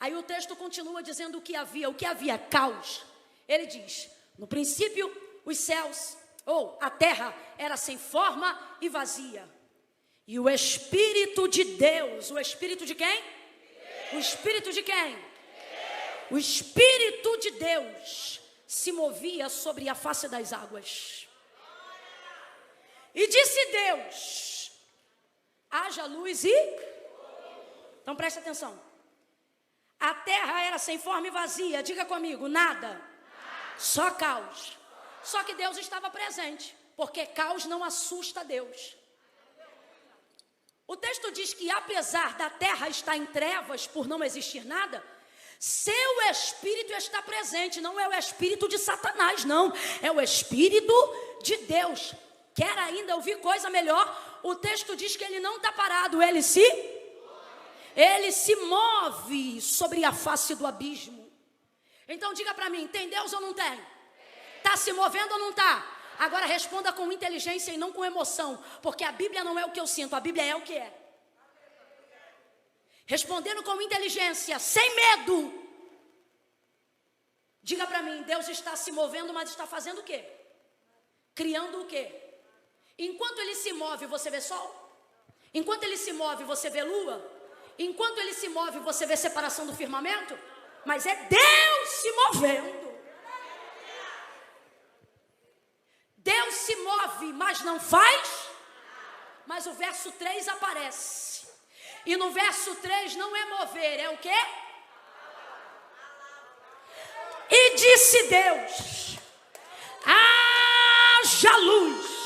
Aí o texto continua dizendo o que havia caos. Ele diz, no princípio os céus, ou a terra era sem forma e vazia. E o Espírito de Deus, o Espírito de quem? O Espírito de quem? O Espírito de Deus se movia sobre a face das águas. E disse Deus, haja luz e... Então preste atenção. A terra era sem forma e vazia, diga comigo, nada. Só caos. Só que Deus estava presente, porque caos não assusta Deus. O texto diz que apesar da terra estar em trevas por não existir nada, seu Espírito está presente. Não é o Espírito de Satanás, não. É o Espírito de Deus. Quer ainda ouvir coisa melhor? O texto diz que ele não está parado, ele se move sobre a face do abismo. Então diga para mim, tem Deus ou não tem? Está se movendo ou não está? Agora responda com inteligência e não com emoção, porque a Bíblia não é o que eu sinto, a Bíblia é o que é. Respondendo com inteligência, sem medo. Diga para mim, Deus está se movendo, mas está fazendo o quê? Criando o quê? Enquanto ele se move, você vê sol? Enquanto ele se move, você vê lua? Enquanto ele se move, você vê separação do firmamento? Mas é Deus se movendo. Deus se move, mas não faz. Mas o verso 3 aparece. E no verso 3 não é mover, é o quê? E disse Deus: haja luz.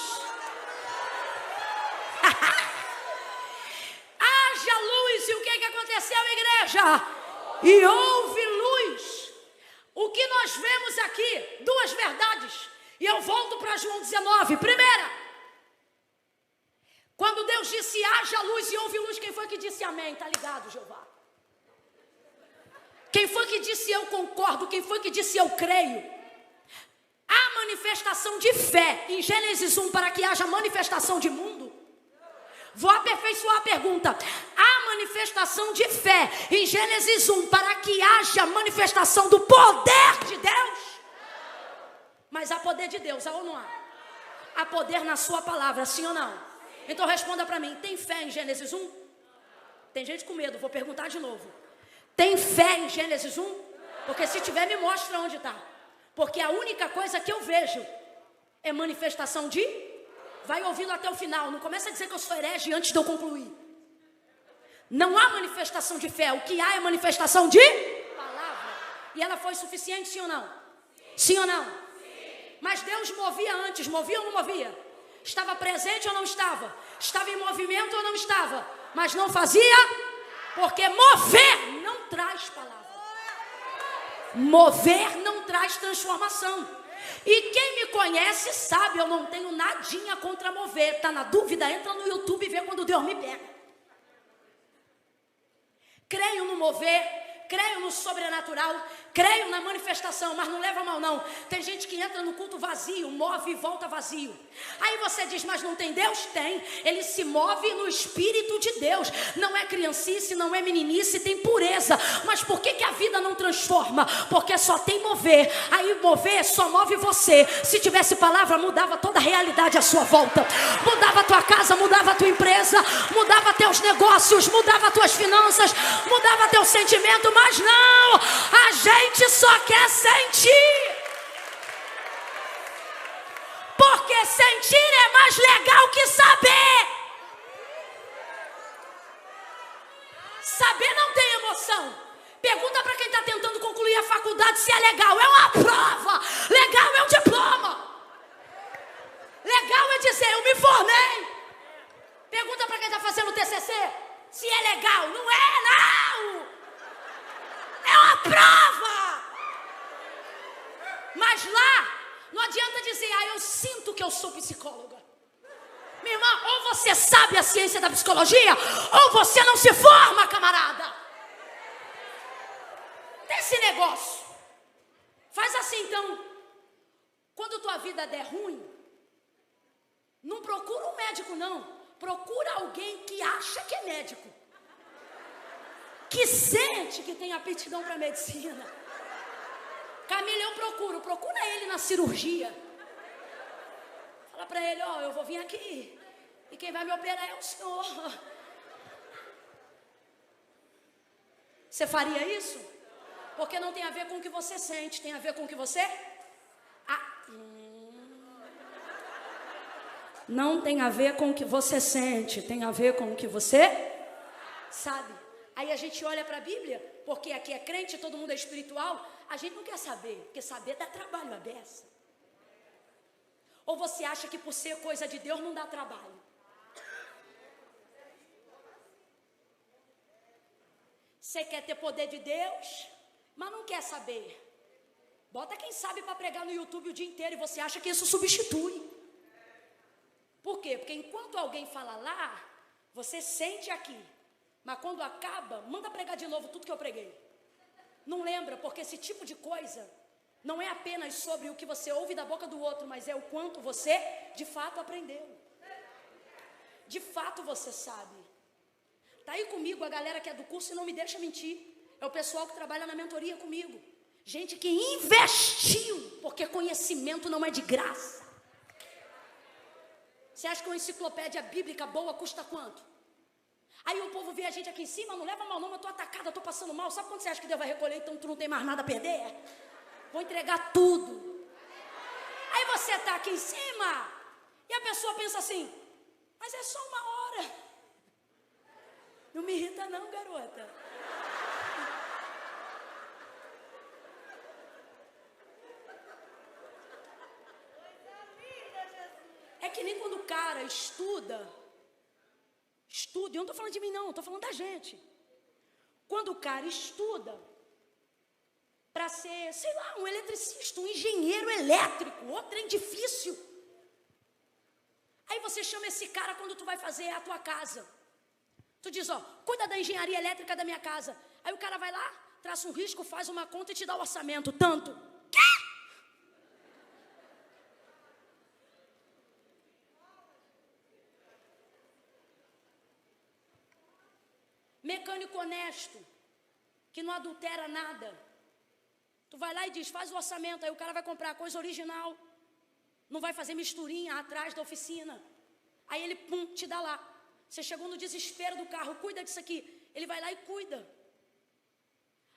Haja luz. E o que aconteceu, igreja? E houve luz. O que nós vemos aqui? Duas verdades. E eu volto para João 19. Primeira, quando Deus disse haja luz e houve luz, quem foi que disse amém? Tá ligado, Jeová? Quem foi que disse eu concordo? Quem foi que disse eu creio? A manifestação de fé em Gênesis 1 para que haja manifestação de mundo. Vou aperfeiçoar a pergunta. A manifestação de fé em Gênesis 1 para que haja manifestação do poder de Deus. Mas há poder de Deus, há ou não há? Há poder na sua palavra, sim ou não? Então responda para mim, tem fé em Gênesis 1? Tem gente com medo, vou perguntar de novo. Tem fé em Gênesis 1? Porque se tiver, me mostra onde está. Porque a única coisa que eu vejo é manifestação de... Vai ouvindo até o final, não começa a dizer que eu sou herege antes de eu concluir. Não há manifestação de fé, o que há é manifestação de palavra. E ela foi suficiente, sim ou não? Sim ou não? Sim. Mas Deus movia antes, movia ou não movia? Estava presente ou não estava? Estava em movimento ou não estava? Mas não fazia, porque mover não traz palavra. Mover não traz transformação. E quem me conhece sabe, eu não tenho nadinha contra mover. Está na dúvida? Entra no YouTube e vê quando Deus me pega. Creio no mover, creio no sobrenatural, creio na manifestação, mas não leva a mal não. Tem gente que entra no culto vazio, move e volta vazio. Aí você diz, mas não tem Deus? Tem. Ele se move no Espírito de Deus. Não é criancice, não é meninice, tem pureza. Mas por que a vida não transforma? Porque só tem mover. Aí mover só move você. Se tivesse palavra, mudava toda a realidade à sua volta. Mudava a tua casa, mudava a tua empresa, mudava teus negócios, mudava tuas finanças, mudava teu sentimento. Mas não, a gente só quer sentir. Porque sentir é mais legal que saber. Saber não tem emoção. Pergunta para quem está tentando concluir a faculdade se é legal. É uma prova. Legal é um diploma. Legal é dizer, eu me formei. Pergunta para quem está fazendo o TCC se é legal. Não é, não. É uma prova. Mas lá, não adianta dizer, eu sinto que eu sou psicóloga. Minha irmã, ou você sabe a ciência da psicologia, ou você não se forma, camarada. Tem esse negócio. Faz assim então. Quando tua vida der ruim, não procura um médico não. Procura alguém que acha que é médico, que sente que tem aptidão para medicina. Camila, eu procura ele na cirurgia. Fala para ele, eu vou vir aqui e quem vai me operar é o senhor. Você faria isso? Porque não tem a ver com o que você sente, tem a ver com o que você... Não tem a ver com o que você sente, tem a ver com o que você sabe. Aí a gente olha para a Bíblia, porque aqui é crente, todo mundo é espiritual, a gente não quer saber, porque saber dá trabalho a beça. Ou você acha que por ser coisa de Deus não dá trabalho? Você quer ter poder de Deus, mas não quer saber. Bota quem sabe para pregar no YouTube o dia inteiro e você acha que isso substitui. Por quê? Porque enquanto alguém fala lá, você sente aqui. Mas quando acaba, manda pregar de novo tudo que eu preguei. Não lembra, porque esse tipo de coisa não é apenas sobre o que você ouve da boca do outro, mas é o quanto você de fato aprendeu. De fato você sabe. Tá aí comigo a galera que é do curso e não me deixa mentir. É o pessoal que trabalha na mentoria comigo. Gente que investiu, porque conhecimento não é de graça. Você acha que uma enciclopédia bíblica boa custa quanto? Aí o povo vê a gente aqui em cima, não leva mal não, eu estou atacada, eu estou passando mal. Sabe quando você acha que Deus vai recolher, então tu não tem mais nada a perder? Vou entregar tudo. Aí você está aqui em cima, e a pessoa pensa assim, mas é só uma hora. Não me irrita não, garota. É que nem quando o cara estuda, eu não estou falando de mim não, estou falando da gente. Quando o cara estuda para ser, sei lá, um eletricista, um engenheiro elétrico, outro trem difícil. Aí você chama esse cara quando tu vai fazer a tua casa. Tu diz, ó, cuida da engenharia elétrica da minha casa. Aí o cara vai lá, traça um risco, faz uma conta e te dá o orçamento, tanto. Quê? Mecânico honesto, que não adultera nada. Tu vai lá e diz, faz o orçamento, aí o cara vai comprar a coisa original. Não vai fazer misturinha atrás da oficina. Aí ele, pum, te dá lá. Você chegou no desespero do carro, cuida disso aqui. Ele vai lá e cuida.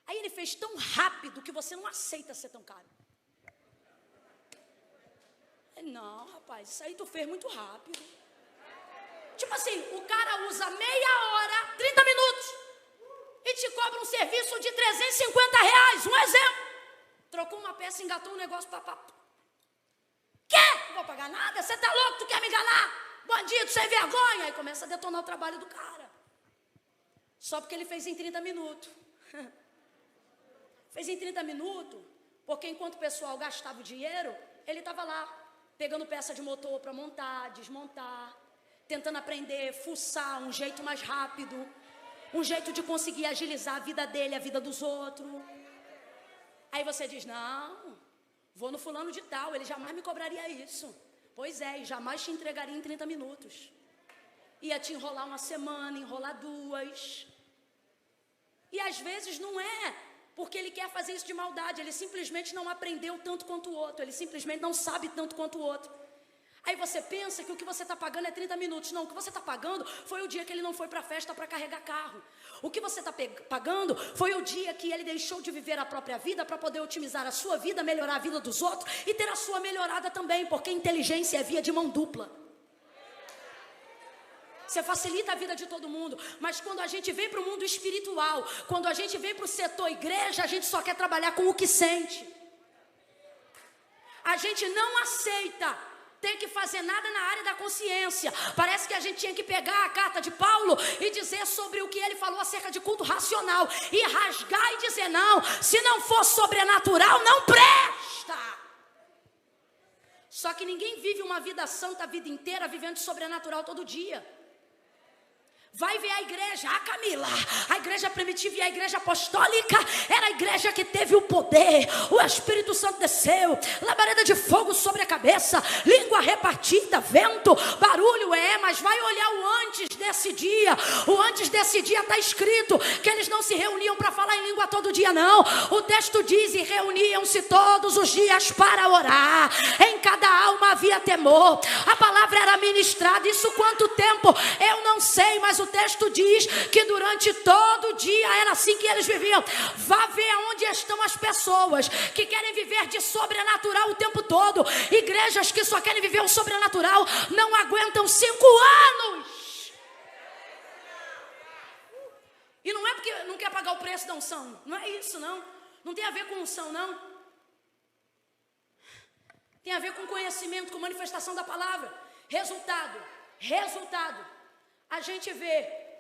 Aí ele fez tão rápido que você não aceita ser tão caro. Não, rapaz, isso aí tu fez muito rápido. Tipo assim, o cara usa meia hora, 30 minutos, e te cobra um serviço de R$350, um exemplo. Trocou uma peça, engatou um negócio, Quer? Não vou pagar nada, você tá louco, tu quer me enganar? Bandido, sem vergonha. Aí começa a detonar o trabalho do cara. Só porque ele fez em 30 minutos. Fez em 30 minutos, porque enquanto o pessoal gastava o dinheiro, ele estava lá, pegando peça de motor para montar, desmontar, tentando aprender, fuçar um jeito mais rápido, um jeito de conseguir agilizar a vida dele, a vida dos outros. Aí você diz, não, vou no fulano de tal, ele jamais me cobraria isso. Pois é, e jamais te entregaria em 30 minutos. Ia te enrolar uma semana, enrolar 2. E às vezes não é porque ele quer fazer isso de maldade, ele simplesmente não aprendeu tanto quanto o outro, ele simplesmente não sabe tanto quanto o outro. Aí você pensa que o que você está pagando é 30 minutos. Não, o que você está pagando foi o dia que ele não foi para a festa para carregar carro. O que você está pagando foi o dia que ele deixou de viver a própria vida para poder otimizar a sua vida, melhorar a vida dos outros e ter a sua melhorada também, porque inteligência é via de mão dupla. Você facilita a vida de todo mundo, mas quando a gente vem para o mundo espiritual, quando a gente vem para o setor igreja, a gente só quer trabalhar com o que sente. A gente não aceita ter que fazer nada na área da consciência. Parece que a gente tinha que pegar a carta de Paulo e dizer sobre o que ele falou acerca de culto racional e rasgar e dizer, não, se não for sobrenatural, não presta. Só que ninguém vive uma vida santa a vida inteira vivendo de sobrenatural todo dia. Vai ver a igreja, Camila, a igreja primitiva e a igreja apostólica era a igreja que teve o poder, o Espírito Santo desceu, labareda de fogo sobre a cabeça, língua repartida, vento, barulho, mas vai olhar o antes desse dia. O antes desse dia está escrito que eles não se reuniam para falar em língua todo dia, não. O texto diz, e reuniam-se todos os dias para orar, em cada alma havia temor, a palavra era ministrada. Isso quanto tempo? Eu não sei, mas o texto diz que durante todo o dia era assim que eles viviam. Vá ver onde estão as pessoas que querem viver de sobrenatural o tempo todo. Igrejas que só querem viver o sobrenatural não aguentam 5 anos. E não é porque não quer pagar o preço da unção. Não é isso, não. Não tem a ver com unção, não. Tem a ver com conhecimento, com manifestação da palavra. Resultado. A gente vê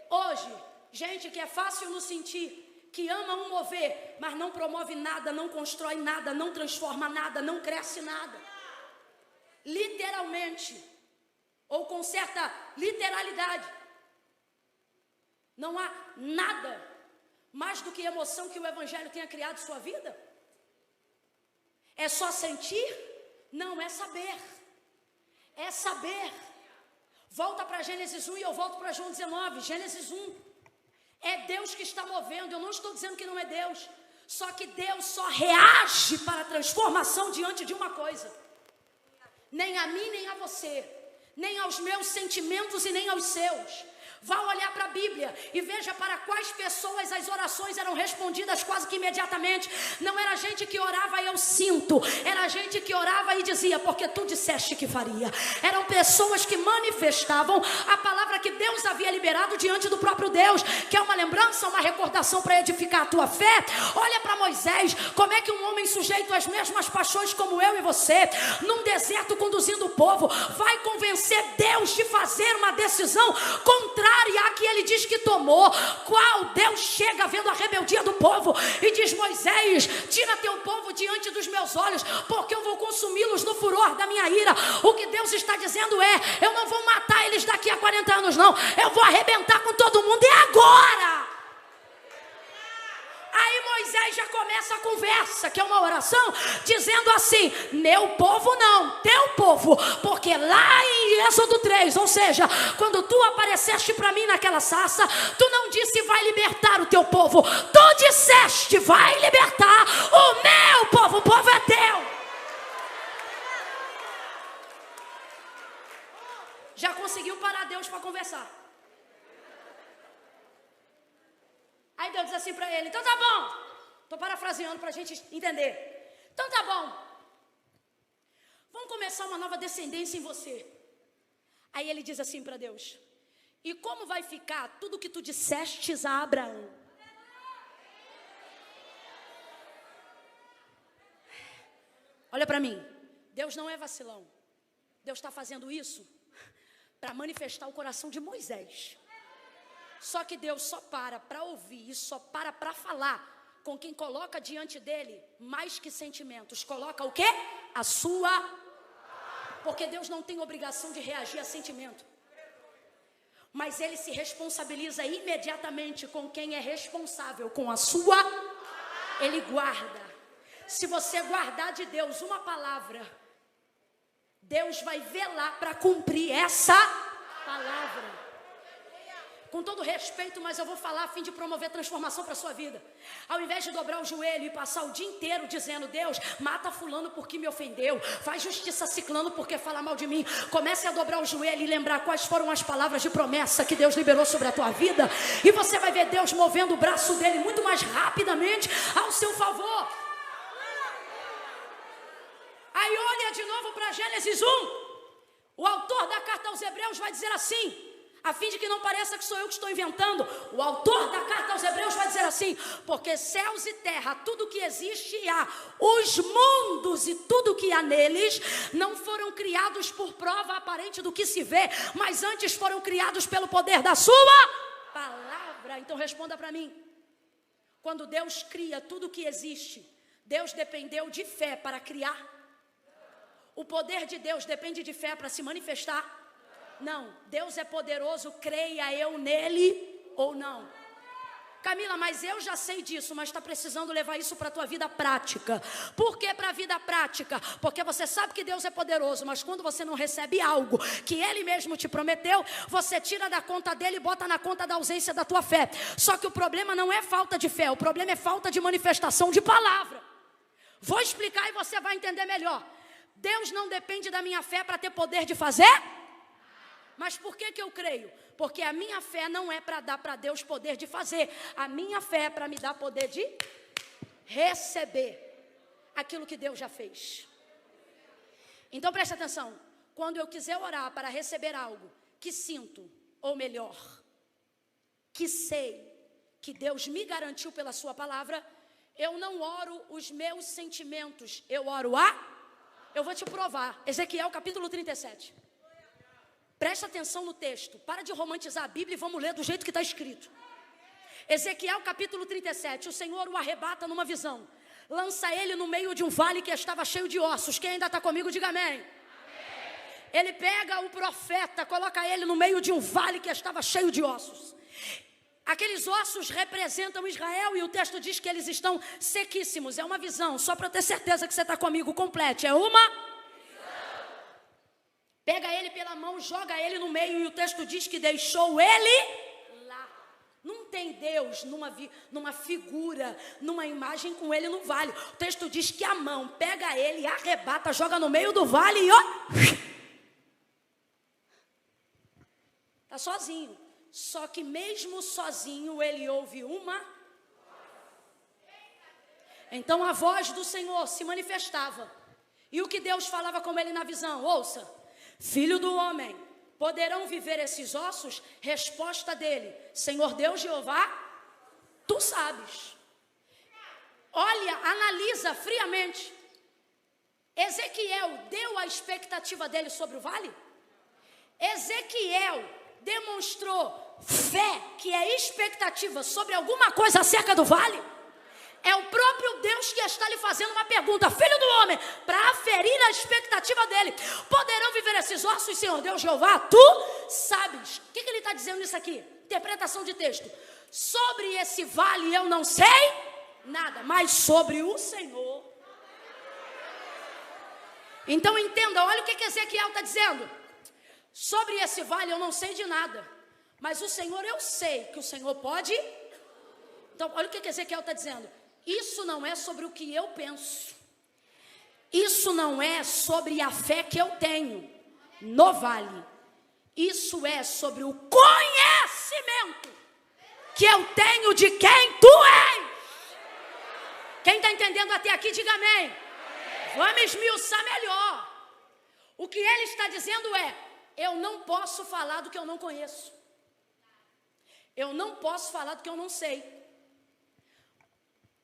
hoje gente que é fácil no sentir, que ama um mover, mas não promove nada, não constrói nada, não transforma nada, não cresce nada. Literalmente, ou com certa literalidade, não há nada mais do que emoção que o Evangelho tenha criado em sua vida. É só sentir? Não, é saber. É saber. Volta para Gênesis 1 e eu volto para João 19. Gênesis 1. É Deus que está movendo. Eu não estou dizendo que não é Deus. Só que Deus só reage para a transformação diante de uma coisa. Nem a mim, nem a você. nem aos meus sentimentos e nem aos seus. Vá olhar para a Bíblia e veja para quais pessoas as orações eram respondidas quase que imediatamente. Não era gente que orava, eu sinto. Era gente que orava e dizia, porque tu disseste que faria. Eram pessoas que manifestavam a palavra que Deus havia liberado diante do próprio Deus. Que é uma lembrança, uma recordação para edificar a tua fé. Olha para Moisés, como é que um homem sujeito às mesmas paixões como eu e você, num deserto conduzindo o povo, vai convencer Deus de fazer uma decisão contrária a que ele diz que tomou. Qual? Deus chega vendo a rebeldia do povo e diz, Moisés, tira teu povo diante dos meus olhos, porque eu vou consumi-los no furor da minha ira. O que Deus está dizendo é, eu não vou matar eles daqui a 40 anos não, eu vou arrebentar com todo mundo, e agora? Aí Moisés já começa a conversa, que é uma oração, dizendo assim, meu povo não, teu povo, porque lá em Êxodo 3, ou seja, quando tu apareceste para mim naquela sarça, tu não disse vai libertar o teu povo, tu disseste vai libertar o meu povo, o povo é teu. Já conseguiu parar Deus para conversar. Aí Deus diz assim para ele, então tá bom. Estou parafraseando para a gente entender. Então tá bom. Vamos começar uma nova descendência em você. Aí ele diz assim para Deus, e como vai ficar tudo que tu dissestes a Abraão? Olha para mim, Deus não é vacilão. Deus está fazendo isso para manifestar o coração de Moisés. Só que Deus só para ouvir e só para falar com quem coloca diante dele mais que sentimentos. Coloca o quê? A sua. Porque Deus não tem obrigação de reagir a sentimento. Mas ele se responsabiliza imediatamente com quem é responsável, com a sua. Ele guarda. Se você guardar de Deus uma palavra, Deus vai velar para cumprir essa palavra. Com todo respeito, mas eu vou falar a fim de promover transformação para a sua vida. Ao invés de dobrar o joelho e passar o dia inteiro dizendo, Deus, mata fulano porque me ofendeu, faz justiça a ciclano porque fala mal de mim. Comece a dobrar o joelho e lembrar quais foram as palavras de promessa que Deus liberou sobre a tua vida. E você vai ver Deus movendo o braço dele muito mais rapidamente ao seu favor. Aí olha de novo para Gênesis 1. O autor da carta aos Hebreus vai dizer assim, a fim de que não pareça que sou eu que estou inventando. O autor da carta aos Hebreus vai dizer assim, porque céus e terra, tudo que existe e há, os mundos e tudo que há neles, não foram criados por prova aparente do que se vê, mas antes foram criados pelo poder da sua palavra. Então responda para mim, quando Deus cria tudo que existe, Deus dependeu de fé para criar? O poder de Deus depende de fé para se manifestar? Não, Deus é poderoso, creia eu nele ou não. Camila, mas eu já sei disso, mas está precisando levar isso para a tua vida prática. Por que para a vida prática? Porque você sabe que Deus é poderoso, mas quando você não recebe algo que Ele mesmo te prometeu, você tira da conta dele e bota na conta da ausência da tua fé. Só que o problema não é falta de fé, o problema é falta de manifestação de palavra. Vou explicar e você vai entender melhor. Deus não depende da minha fé para ter poder de fazer. Mas por que eu creio? Porque a minha fé não é para dar para Deus poder de fazer. A minha fé é para me dar poder de receber aquilo que Deus já fez. Então preste atenção. Quando eu quiser orar para receber algo que sinto, ou melhor, que sei que Deus me garantiu pela sua palavra, eu não oro os meus sentimentos, eu oro eu vou te provar. Ezequiel capítulo 37. Presta atenção no texto, para de romantizar a Bíblia e vamos ler do jeito que está escrito. Ezequiel capítulo 37, o Senhor o arrebata numa visão. Lança ele no meio de um vale que estava cheio de ossos. Quem ainda está comigo, diga amém. Amém. Ele pega o profeta, coloca ele no meio de um vale que estava cheio de ossos. Aqueles ossos representam Israel e o texto diz que eles estão sequíssimos. É uma visão, só para ter certeza que você está comigo, complete. É uma... Pega ele pela mão, joga ele no meio e o texto diz que deixou ele lá. Não tem Deus numa figura, numa imagem com ele no vale. O texto diz que a mão pega ele, arrebata, joga no meio do vale e ó. Está sozinho. Só que mesmo sozinho ele ouve uma. Então a voz do Senhor se manifestava. E o que Deus falava com ele na visão? Ouça, filho do homem, poderão viver esses ossos? Resposta dele, Senhor Deus Jeová, tu sabes. Olha, analisa friamente. Ezequiel deu a expectativa dele sobre o vale? Ezequiel demonstrou fé, que é expectativa sobre alguma coisa acerca do vale? É o próprio Deus que está lhe fazendo uma pergunta, filho do homem, para aferir a expectativa dele. Poderão viver esses ossos, Senhor Deus Jeová? Tu sabes. O que ele está dizendo nisso aqui? Interpretação de texto. Sobre esse vale eu não sei nada, mas sobre o Senhor. Então entenda, olha o que Ezequiel está dizendo. Sobre esse vale eu não sei de nada, mas o Senhor eu sei que o Senhor pode. Então olha o que Ezequiel está dizendo. Isso não é sobre o que eu penso. Isso não é sobre a fé que eu tenho no vale. Isso é sobre o conhecimento que eu tenho de quem tu és. Quem está entendendo até aqui, diga amém. Vamos esmiuçar melhor. O que ele está dizendo é: eu não posso falar do que eu não conheço. Eu não posso falar do que eu não sei.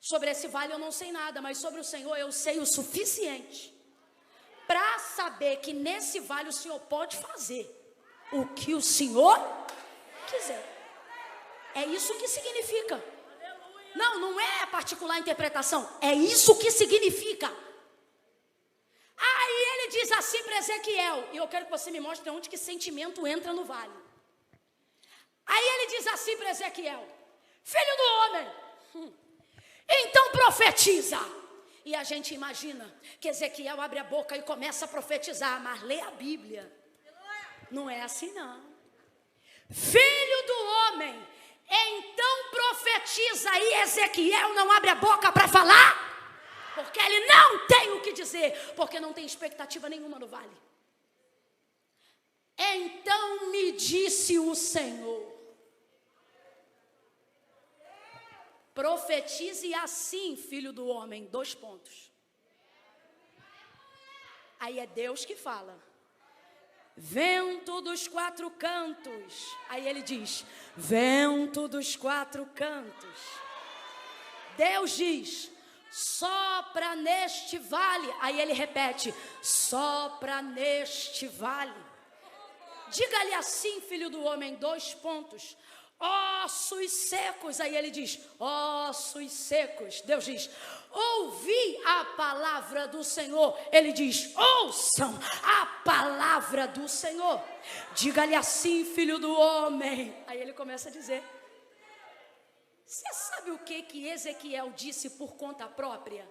Sobre esse vale eu não sei nada, mas sobre o Senhor eu sei o suficiente para saber que nesse vale o Senhor pode fazer o que o Senhor quiser. É isso que significa. Não é particular interpretação, é isso que significa. Aí ele diz assim para Ezequiel, e eu quero que você me mostre onde que sentimento entra no vale. Aí ele diz assim para Ezequiel: filho do homem, então profetiza. E a gente imagina que Ezequiel abre a boca e começa a profetizar, mas lê a Bíblia. Não é assim não. Filho do homem, então profetiza. E Ezequiel não abre a boca para falar, porque ele não tem o que dizer, porque não tem expectativa nenhuma no vale. Então me disse o Senhor: profetize assim, filho do homem. 2 pontos. Aí é Deus que fala. Vento dos 4 cantos. Aí ele diz: vento dos 4 cantos. Deus diz: sopra neste vale. Aí ele repete: sopra neste vale. Diga-lhe assim, filho do homem. 2 pontos. Ossos secos. Aí ele diz: ossos secos. Deus diz: ouvi a palavra do Senhor. Ele diz: ouçam a palavra do Senhor. Diga-lhe assim, filho do homem. Aí ele começa a dizer. Você sabe o que Ezequiel disse por conta própria?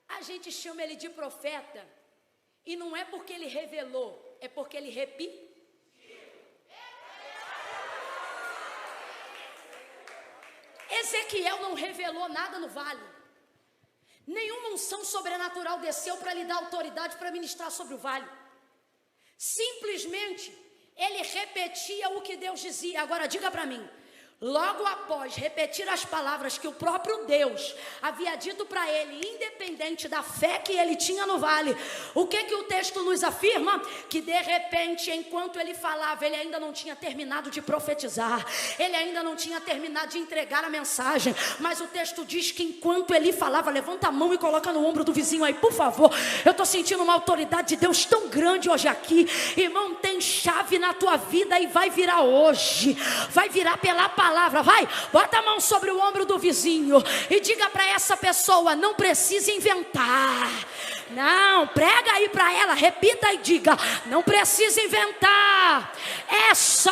A gente chama ele de profeta, e não é porque ele revelou, é porque ele repetiu. Ezequiel não revelou nada no vale. Nenhuma unção sobrenatural desceu para lhe dar autoridade para ministrar sobre o vale. Simplesmente ele repetia o que Deus dizia. Agora diga para mim, logo após repetir as palavras que o próprio Deus havia dito para ele, independente da fé que ele tinha no vale, o que o texto nos afirma? Que de repente, enquanto ele falava, ele ainda não tinha terminado de profetizar, ele ainda não tinha terminado de entregar a mensagem, mas o texto diz que enquanto ele falava, levanta a mão e coloca no ombro do vizinho aí, por favor. Eu estou sentindo uma autoridade de Deus tão grande hoje aqui. Irmão, tem chave na tua vida e vai virar hoje, vai virar pela palavra. Vai, bota a mão sobre o ombro do vizinho e diga para essa pessoa: não precisa inventar. Não, prega aí para ela, repita e diga: não precisa inventar, é só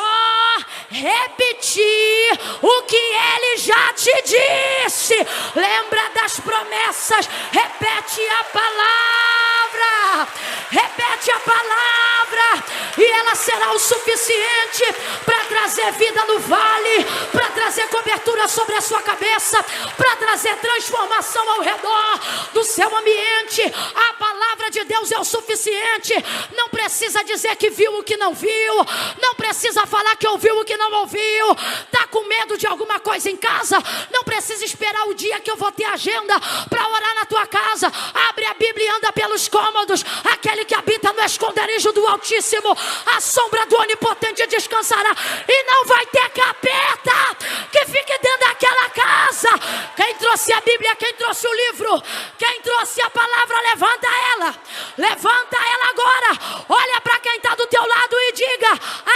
repetir o que ele já te disse. Lembra das promessas, repete a palavra, repete a palavra, e ela será o suficiente para trazer vida no vale, para trazer cobertura sobre a sua cabeça, para trazer transformação ao redor do seu ambiente. A palavra de Deus é o suficiente. Não precisa dizer que viu o que não viu, não precisa falar que ouviu o que não ouviu. Está com medo de alguma coisa em casa? Não precisa esperar o dia que eu vou ter agenda para orar na tua casa. Abre a Bíblia e anda pelos cômodos. Aquele que habita no esconderijo do Altíssimo, a sombra do Onipotente descansará. E não vai ter capeta que fique dentro daquela casa. Quem trouxe a Bíblia, quem trouxe o livro, quem trouxe a palavra, levanta ela. Levanta ela agora. Olha para quem está do teu lado e diga: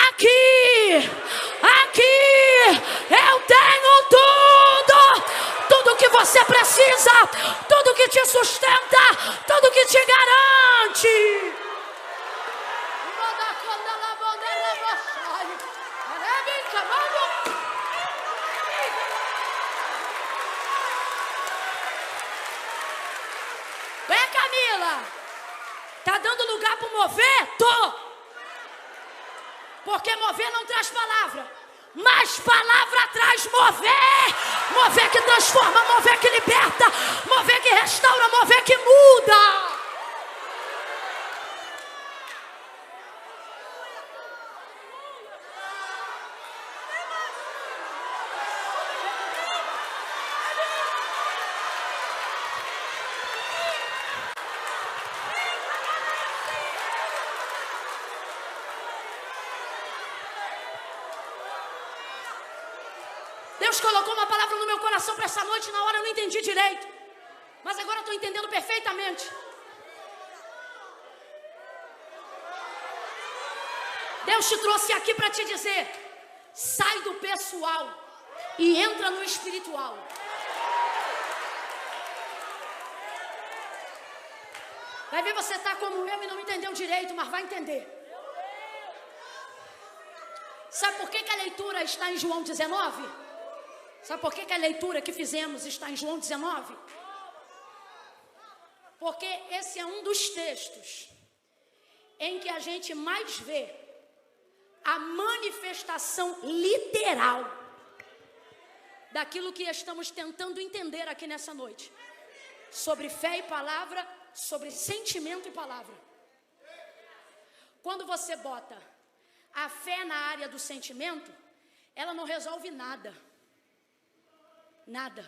aqui, aqui eu tenho tudo que você precisa, tudo que te sustenta, tudo que te garante. Vem, Camila. Tá dando lugar para mover? Tô. Porque mover não traz palavra, mas palavra traz mover. Mover que transforma, mover que liberta, mover que restaura, mover que muda. Deus colocou uma palavra no meu coração para essa noite. Na hora eu não entendi direito, mas agora eu estou entendendo perfeitamente. Deus te trouxe aqui para te dizer: sai do pessoal e entra no espiritual. Vai ver, você está como eu e não entendeu direito, mas vai entender. Sabe por que a leitura está em João 19? Sabe por que a leitura que fizemos está em João 19? Porque esse é um dos textos em que a gente mais vê a manifestação literal daquilo que estamos tentando entender aqui nessa noite, sobre fé e palavra, sobre sentimento e palavra. Quando você bota a fé na área do sentimento, ela não resolve nada. Nada.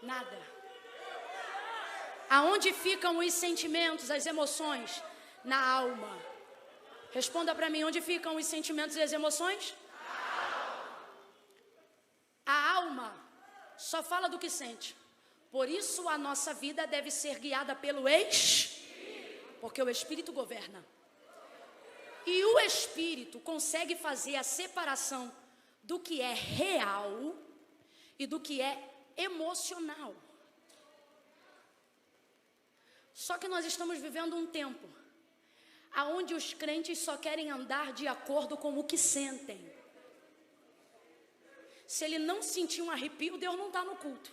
Nada. Aonde ficam os sentimentos, as emoções? Na alma. Responda para mim, onde ficam os sentimentos e as emoções? A alma só fala do que sente. Por isso a nossa vida deve ser guiada pelo Espírito, porque o Espírito governa. E o Espírito consegue fazer a separação do que é real e do que é emocional. Só que nós estamos vivendo um tempo aonde os crentes só querem andar de acordo com o que sentem. Se ele não sentir um arrepio, Deus não está no culto.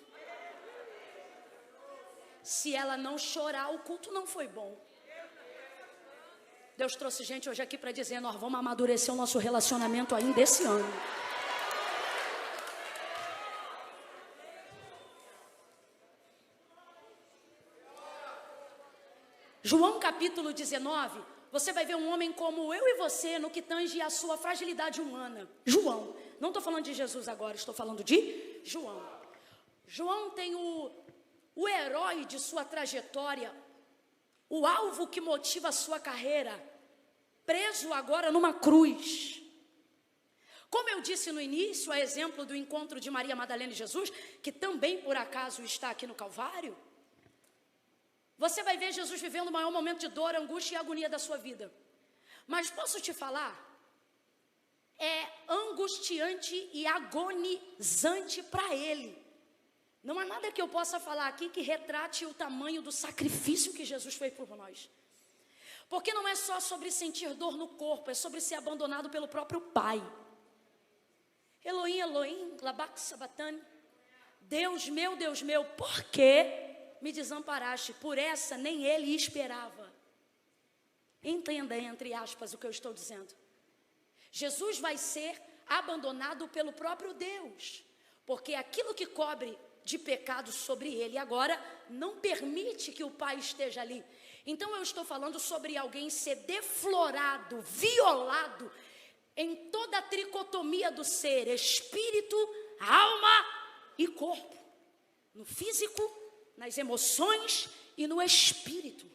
Se ela não chorar, o culto não foi bom. Deus trouxe gente hoje aqui para dizer: nós vamos amadurecer o nosso relacionamento ainda esse ano. João capítulo 19, você vai ver um homem como eu e você no que tange a sua fragilidade humana. João, não estou falando de Jesus agora, estou falando de João. João tem o herói de sua trajetória, o alvo que motiva a sua carreira, preso agora numa cruz. Como eu disse no início, a exemplo do encontro de Maria Madalena e Jesus, que também por acaso está aqui no Calvário, você vai ver Jesus vivendo o maior momento de dor, angústia e agonia da sua vida. Mas posso te falar, é angustiante e agonizante para ele. Não há nada que eu possa falar aqui que retrate o tamanho do sacrifício que Jesus fez por nós. Porque não é só sobre sentir dor no corpo, é sobre ser abandonado pelo próprio Pai. Elohim, Elohim, labak sabatani. Deus meu, por que me desamparaste? Por essa nem ele esperava. Entenda, entre aspas, o que eu estou dizendo. Jesus vai ser abandonado pelo próprio Deus, porque aquilo que cobre de pecado sobre ele agora não permite que o Pai esteja ali. Então eu estou falando sobre alguém ser deflorado, violado em toda a tricotomia do ser, espírito, alma e corpo, no físico, nas emoções e no espírito.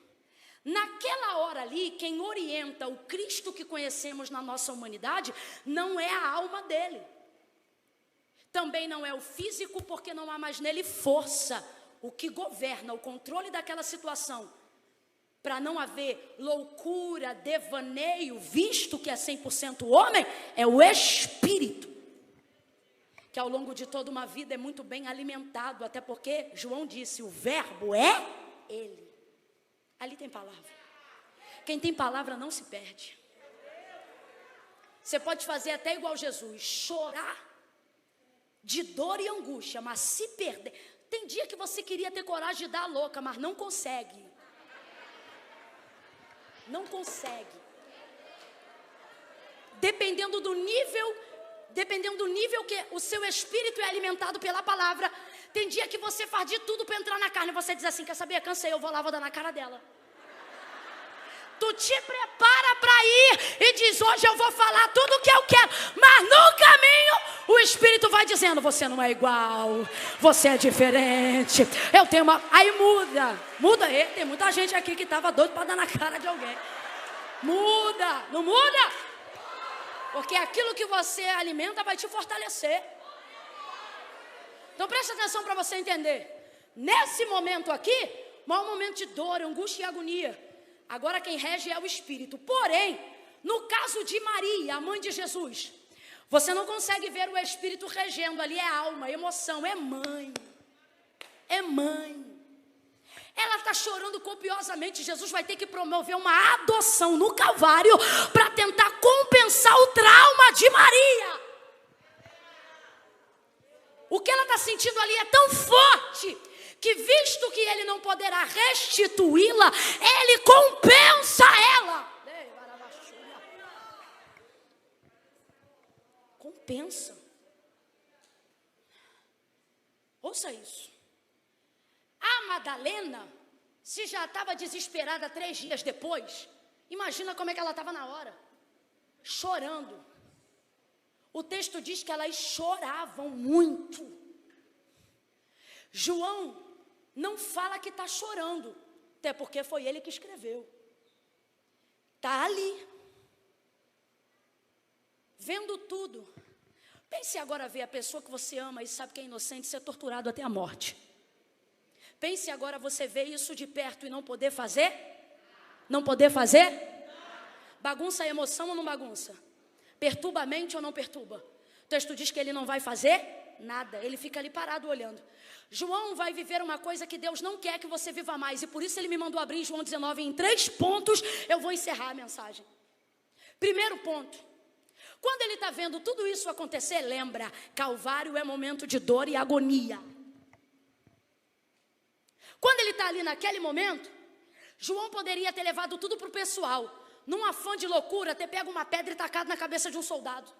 Naquela hora ali, quem orienta o Cristo que conhecemos na nossa humanidade não é a alma dele. Também não é o físico, porque não há mais nele força. O que governa o controle daquela situação, para não haver loucura, devaneio, visto que é 100% homem, é o espírito, que ao longo de toda uma vida é muito bem alimentado, até porque João disse, o verbo é ele. Ali tem palavra. Quem tem palavra não se perde. Você pode fazer até igual Jesus, chorar de dor e angústia, mas se perder. Tem dia que você queria ter coragem de dar a louca, mas não consegue. Não consegue. Dependendo do nível que o seu espírito é alimentado pela palavra, tem dia que você faz de tudo para entrar na carne, você diz assim, quer saber, cansei, eu vou lá, vou dar na cara dela. Tu te prepara para ir e diz, hoje eu vou falar tudo o que eu quero, mas no caminho o Espírito vai dizendo, você não é igual, você é diferente, eu tenho uma... Aí muda aí, tem muita gente aqui que estava doido para dar na cara de alguém. Muda, não muda? Porque aquilo que você alimenta vai te fortalecer. Então presta atenção para você entender. Nesse momento aqui, é um momento de dor, angústia e agonia. Agora quem rege é o Espírito. Porém, no caso de Maria, a mãe de Jesus, você não consegue ver o Espírito regendo. Ali é alma, emoção, é mãe. É mãe. Ela está chorando copiosamente. Jesus vai ter que promover uma adoção no Calvário para tentar compensar o trauma de Maria. O que ela está sentindo ali é tão forte que, visto que ele não poderá restituí-la, ele compensa ela. Compensa. Ouça isso. A Madalena, se já estava desesperada 3 dias depois, imagina como é que ela estava na hora. Chorando. O texto diz que elas choravam muito. João não fala que está chorando, até porque foi ele que escreveu. Está ali, vendo tudo. Pense agora ver a pessoa que você ama e sabe que é inocente ser torturado até a morte. Pense agora você ver isso de perto e não poder fazer? Não poder fazer? Bagunça a emoção ou não bagunça? Perturba a mente ou não perturba? O texto diz que ele não vai fazer nada, ele fica ali parado olhando. João vai viver uma coisa que Deus não quer que você viva mais, e por isso ele me mandou abrir João 19 em 3 pontos. Eu vou encerrar a mensagem. Primeiro ponto, quando ele está vendo tudo isso acontecer, lembra, Calvário é momento de dor e agonia. Quando ele está ali naquele momento, João poderia ter levado tudo para o pessoal, num afã de loucura, ter pego uma pedra e tacado na cabeça de um soldado.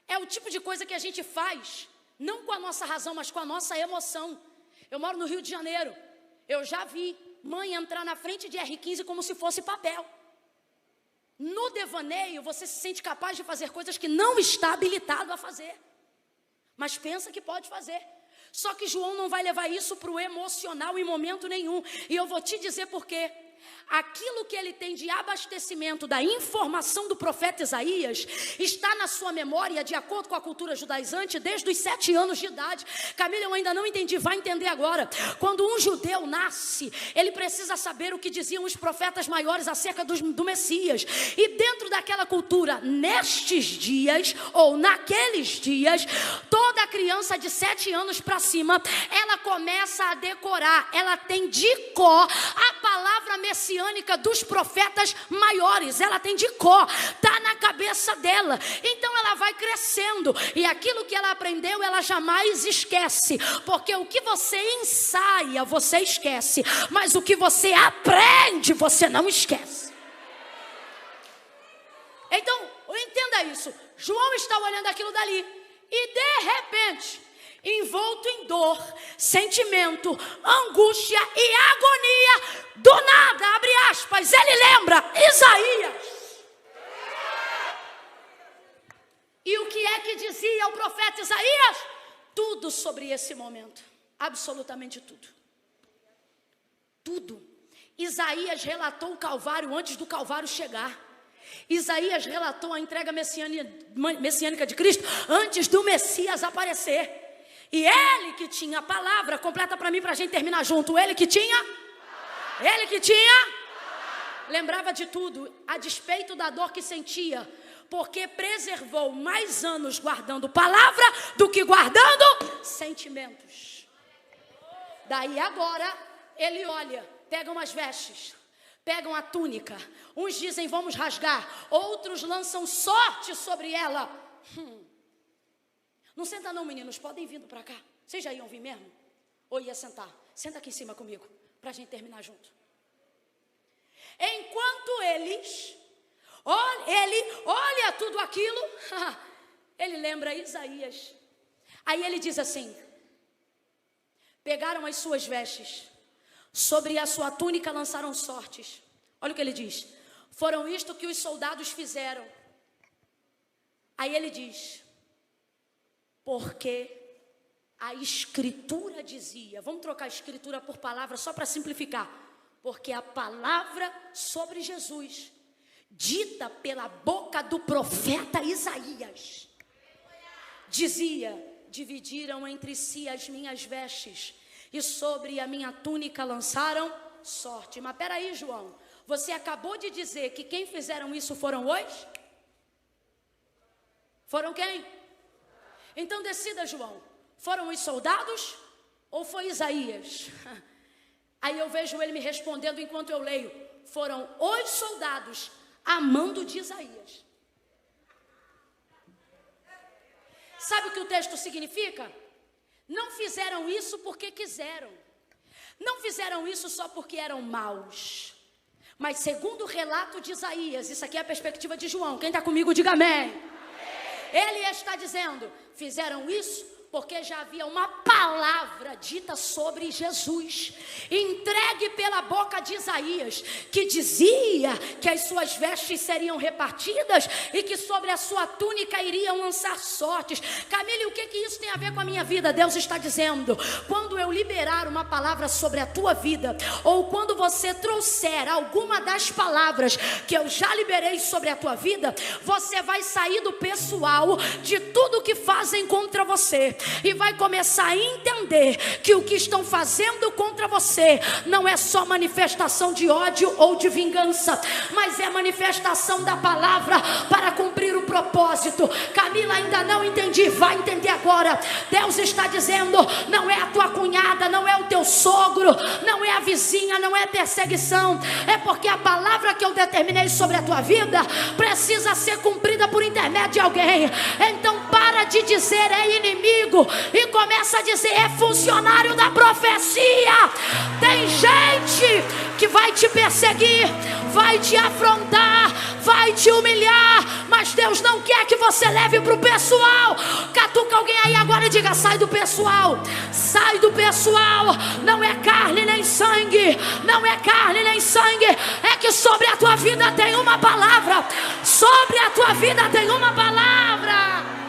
É o tipo de coisa que a gente faz, não com a nossa razão, mas com a nossa emoção. Eu moro no Rio de Janeiro, eu já vi mãe entrar na frente de R15 como se fosse papel. No devaneio, você se sente capaz de fazer coisas que não está habilitado a fazer, mas pensa que pode fazer. Só que João não vai levar isso para o emocional em momento nenhum. E eu vou te dizer por quê. Aquilo que ele tem de abastecimento da informação do profeta Isaías está na sua memória, de acordo com a cultura judaizante, desde os 7 anos de idade. Camila, eu ainda não entendi, vai entender agora. Quando um judeu nasce, ele precisa saber o que diziam os profetas maiores acerca do Messias. E dentro daquela cultura, nestes dias, ou naqueles dias, toda criança de 7 anos para cima, ela começa a decorar, ela tem de cor a palavra messiânica dos profetas maiores. Ela tem de cor, está na cabeça dela. Então ela vai crescendo, e aquilo que ela aprendeu ela jamais esquece, porque o que você ensaia você esquece, mas o que você aprende você não esquece. Então, entenda isso. João está olhando aquilo dali e de repente, envolto em dor, sentimento, angústia e agonia, do nada, abre aspas, ele lembra Isaías. E o que é que dizia o profeta Isaías? Tudo sobre esse momento, absolutamente tudo. Tudo. Isaías relatou o Calvário antes do Calvário chegar. Isaías relatou a entrega messiânica de Cristo antes do Messias aparecer. E ele que tinha a palavra, completa para mim, para a gente terminar junto. Ele que tinha, lembrava de tudo, a despeito da dor que sentia, porque preservou mais anos guardando palavra do que guardando sentimentos. Daí agora, ele olha, pega umas vestes, pegam a túnica, uns dizem vamos rasgar, outros lançam sorte sobre ela. Não senta não, meninos, podem vir para cá. Vocês já iam vir mesmo? Ou ia sentar? Senta aqui em cima comigo, para a gente terminar junto. Enquanto ele olha tudo aquilo, ele lembra Isaías. Aí ele diz assim: pegaram as suas vestes, sobre a sua túnica lançaram sortes. Olha o que ele diz: foram isto que os soldados fizeram. Aí ele diz: porque a escritura dizia, vamos trocar a escritura por palavra só para simplificar, porque a palavra sobre Jesus, dita pela boca do profeta Isaías, dizia: dividiram entre si as minhas vestes e sobre a minha túnica lançaram sorte. Mas peraí, João, você acabou de dizer que quem fizeram isso foram os? Foram quem? Então decida, João, foram os soldados ou foi Isaías? Aí eu vejo ele me respondendo enquanto eu leio: foram os soldados a mando de Isaías. Sabe o que o texto significa? Não fizeram isso porque quiseram, não fizeram isso só porque eram maus, mas segundo o relato de Isaías, isso aqui é a perspectiva de João, quem está comigo diga amém. Ele está dizendo, fizeram isso porque já havia uma palavra dita sobre Jesus, entregue pela boca de Isaías, que dizia que as suas vestes seriam repartidas e que sobre a sua túnica iriam lançar sortes. Camille, o que isso tem a ver com a minha vida? Deus está dizendo, quando eu liberar uma palavra sobre a tua vida, ou quando você trouxer alguma das palavras que eu já liberei sobre a tua vida, você vai sair do pessoal de tudo que fazem contra você e vai começar a entender que o que estão fazendo contra você não é só manifestação de ódio ou de vingança, mas é manifestação da palavra para cumprir o propósito. Camila, ainda não entendi, vai entender agora. Deus está dizendo, não é a tua cunhada, não é o teu sogro, não é a vizinha, não é perseguição, é porque a palavra que eu determinei sobre a tua vida precisa ser cumprida por intermédio de alguém. Então para de dizer é inimigo e começa a dizer é funcionário da profecia. Tem gente que vai te perseguir, vai te afrontar, vai te humilhar, mas Deus não quer que você leve para o pessoal. Catuca alguém aí agora e diga, sai do pessoal, sai do pessoal. Não é carne nem sangue, não é carne nem sangue, é que sobre a tua vida tem uma palavra, sobre a tua vida tem uma palavra.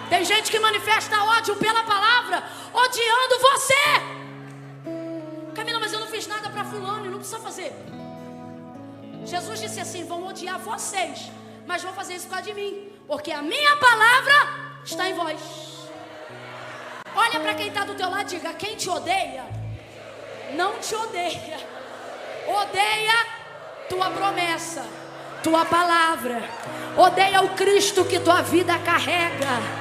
Tem gente que manifesta ódio pela palavra, odiando você. Camila, mas eu não fiz nada para fulano, não precisa fazer. Jesus disse assim, vão odiar vocês, mas vão fazer isso por causa de mim, porque a minha palavra está em vós. Olha para quem está do teu lado e diga, quem te odeia, não te odeia, odeia tua promessa, tua palavra, odeia o Cristo que tua vida carrega.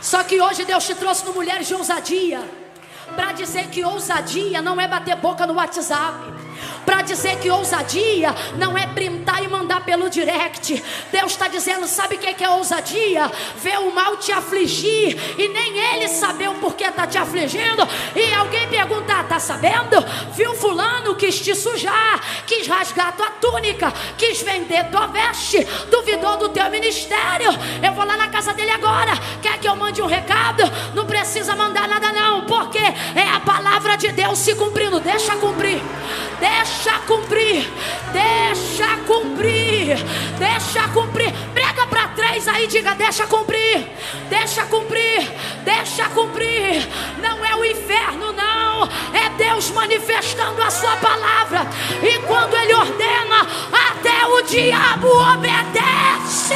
Só que hoje Deus te trouxe no Mulheres de Ousadia para dizer que ousadia não é bater boca no WhatsApp. para dizer que ousadia não é printar e mandar pelo direct. Deus está dizendo, sabe o que é ousadia? Ver o mal te afligir e nem ele saber o porquê está te afligindo, e alguém perguntar, está sabendo? Viu fulano, quis te sujar, quis rasgar tua túnica, quis vender tua veste, duvidou do teu ministério. Eu vou lá na casa dele agora, quer que eu mande um recado? Não precisa mandar nada não, porque é a palavra de Deus se cumprindo. Deixa cumprir, deixa cumprir, deixa cumprir, deixa cumprir. Prega para 3 aí, diga, deixa cumprir, deixa cumprir, deixa cumprir. Não é o inferno não, é Deus manifestando a sua palavra, e quando ele ordena, até o diabo obedece.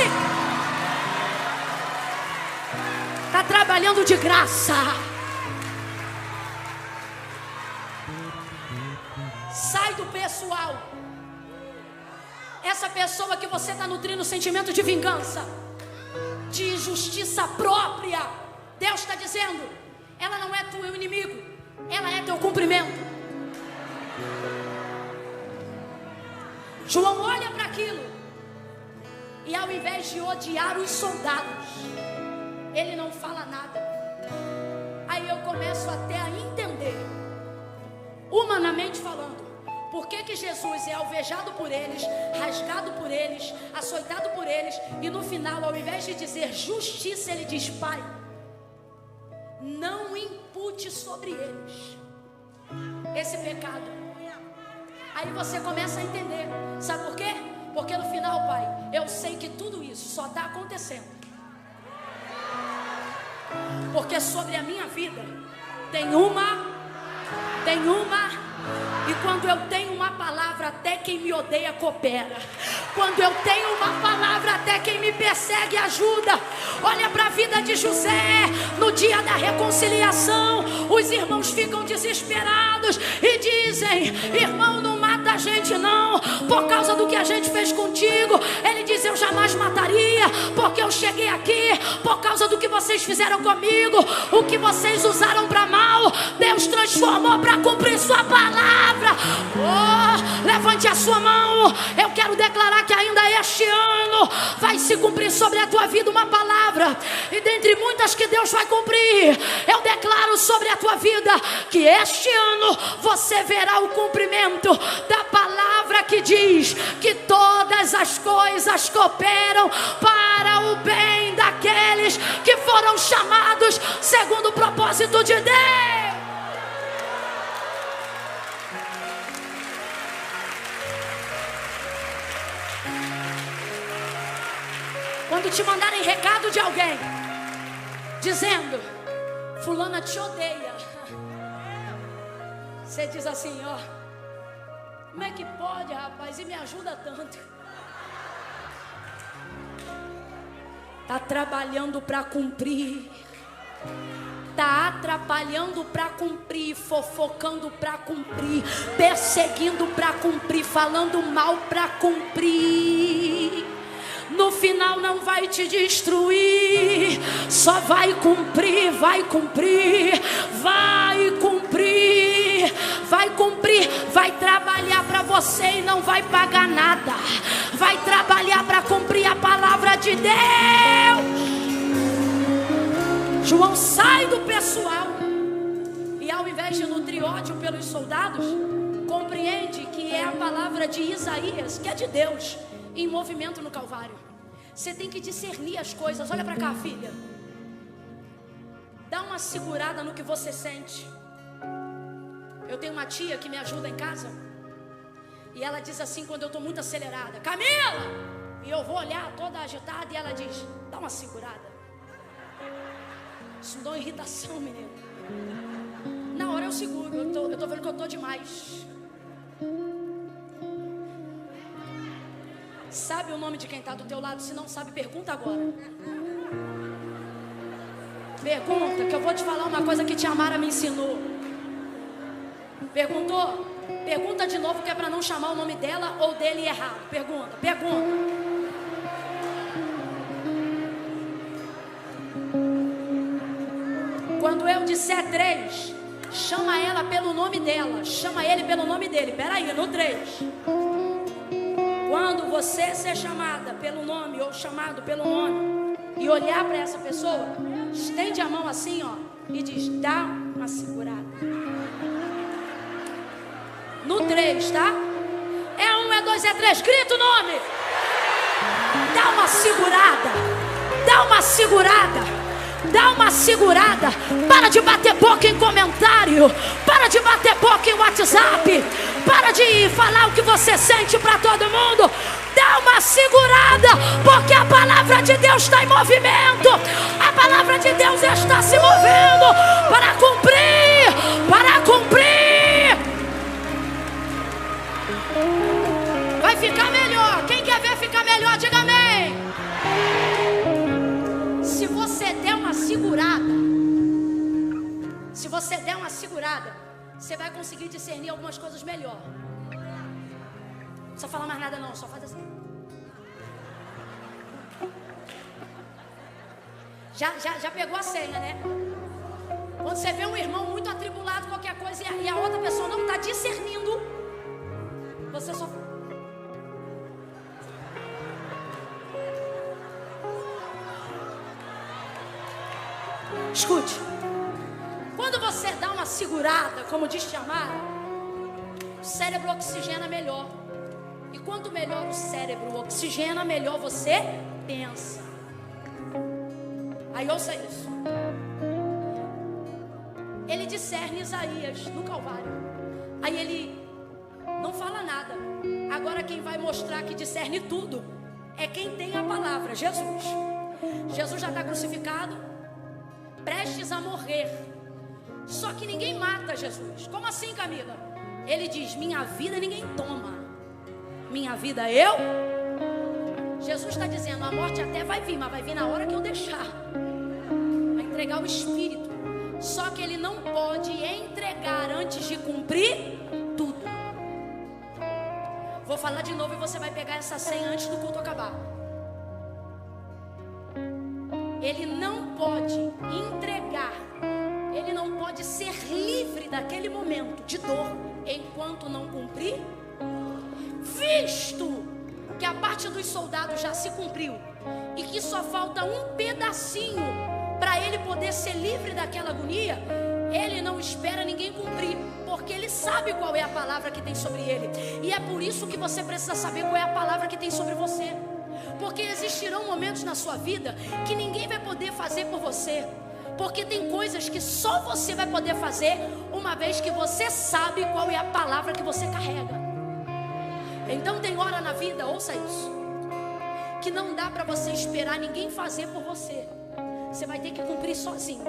Está trabalhando de graça. Sai do pessoal. Essa pessoa que você está nutrindo sentimento de vingança, de justiça própria, Deus está dizendo, ela não é teu inimigo, ela é teu cumprimento. João olha para aquilo, e ao invés de odiar os soldados, ele não fala nada. Aí eu começo até a entender, humanamente falando, por que Jesus é alvejado por eles, rasgado por eles, açoitado por eles, e no final, ao invés de dizer justiça, ele diz, Pai, não impute sobre eles esse pecado. Aí você começa a entender, sabe por quê? Porque no final, Pai, eu sei que tudo isso só está acontecendo porque sobre a minha vida tem uma, e quando eu tenho uma palavra, até quem me odeia coopera. Quando eu tenho uma palavra, até quem me persegue ajuda. Olha para a vida de José, no dia da reconciliação, os irmãos ficam desesperados e dizem, irmão, não mata a gente não, por causa do que a gente fez contigo. Ele diz, eu jamais mataria, porque eu cheguei aqui por causa do que vocês fizeram comigo. O que vocês usaram para mal, Deus transformou para cumprir sua palavra. Oh, levante a sua mão. Eu quero declarar que ainda este ano vai se cumprir sobre a tua vida uma palavra, e dentre muitas que Deus vai cumprir, eu declaro sobre a tua vida que este ano você verá o cumprimento da palavra que diz que todas as coisas cooperam para o bem daqueles que foram chamados segundo o propósito de Deus. Quando te mandarem recado de alguém dizendo, fulana te odeia, você diz assim, ó, como é que pode, rapaz, e me ajuda tanto. Tá trabalhando para cumprir, tá atrapalhando para cumprir, fofocando para cumprir, perseguindo para cumprir, falando mal para cumprir. No final não vai te destruir, só vai cumprir, vai cumprir, vai cumprir, vai cumprir, vai trabalhar para você e não vai pagar nada, vai trabalhar para cumprir a palavra de Deus. João sai do pessoal e ao invés de nutrir ódio pelos soldados, compreende que é a palavra de Isaías, que é de Deus, em movimento no Calvário. Você tem que discernir as coisas. Olha para cá, filha, dá uma segurada no que você sente. Eu tenho uma tia que me ajuda em casa, e ela diz assim quando eu estou muito acelerada, Camila, e eu vou olhar toda agitada, e ela diz, dá uma segurada. Isso me dá uma irritação, menino. Na hora eu seguro, eu tô vendo que eu tô demais. Sabe o nome de quem está do teu lado? Se não sabe, pergunta agora. Pergunta, que eu vou te falar uma coisa que tia Mara me ensinou. Perguntou? Pergunta de novo, que é para não chamar o nome dela ou dele errado. Pergunta. Quando eu disser 3, Chama ela pelo nome dela. Chama ele pelo nome dele. Peraí, no 3. Quando você ser chamada pelo nome ou chamado pelo nome e olhar para essa pessoa, estende a mão assim, ó, e diz: dá uma segurada. No 3, tá? É 1, é 2, é 3. Grita o nome. Dá uma segurada. Dá uma segurada. Dá uma segurada. Para de bater boca em comentário. Para de bater boca em WhatsApp. Para de falar o que você sente para todo mundo. Dá uma segurada, porque a palavra de Deus está em movimento. A palavra de Deus está se movendo para cumprir. Para cumprir. Vai ficar melhor. Quem quer ver ficar melhor, diga amém. Se você der uma segurada, você vai conseguir discernir algumas coisas melhor. Não precisa falar mais nada não, só faz assim. Já pegou a senha, né? Quando você vê um irmão muito atribulado, qualquer coisa, e a outra pessoa não está discernindo, você só... Escute. Quando você dá uma segurada, como diz Tiamara, o cérebro oxigena melhor. E quanto melhor o cérebro oxigena, melhor você pensa. Aí ouça isso. Ele discerne Isaías no Calvário. Aí ele não fala nada. Agora quem vai mostrar que discerne tudo é quem tem a palavra, Jesus. Jesus já está crucificado, prestes a morrer. Só que ninguém mata Jesus. Como assim, Camila? Ele diz: minha vida ninguém toma, minha vida eu. Jesus está dizendo: a morte até vai vir, mas vai vir na hora que eu deixar. Vai entregar o Espírito. Só que ele não pode entregar antes de cumprir tudo. Vou falar de novo e você vai pegar essa senha antes do culto acabar. Ele não pode entregar, ele não pode ser livre daquele momento de dor enquanto não cumprir. Visto que a parte dos soldados já se cumpriu e que só falta um pedacinho para ele poder ser livre daquela agonia, ele não espera ninguém cumprir, porque ele sabe qual é a palavra que tem sobre ele. E é por isso que você precisa saber qual é a palavra que tem sobre você. Porque existirão momentos na sua vida que ninguém vai poder fazer por você. Porque tem coisas que só você vai poder fazer uma vez que você sabe qual é a palavra que você carrega. Então tem hora na vida, ouça isso, que não dá para você esperar ninguém fazer por você. Você vai ter que cumprir sozinho.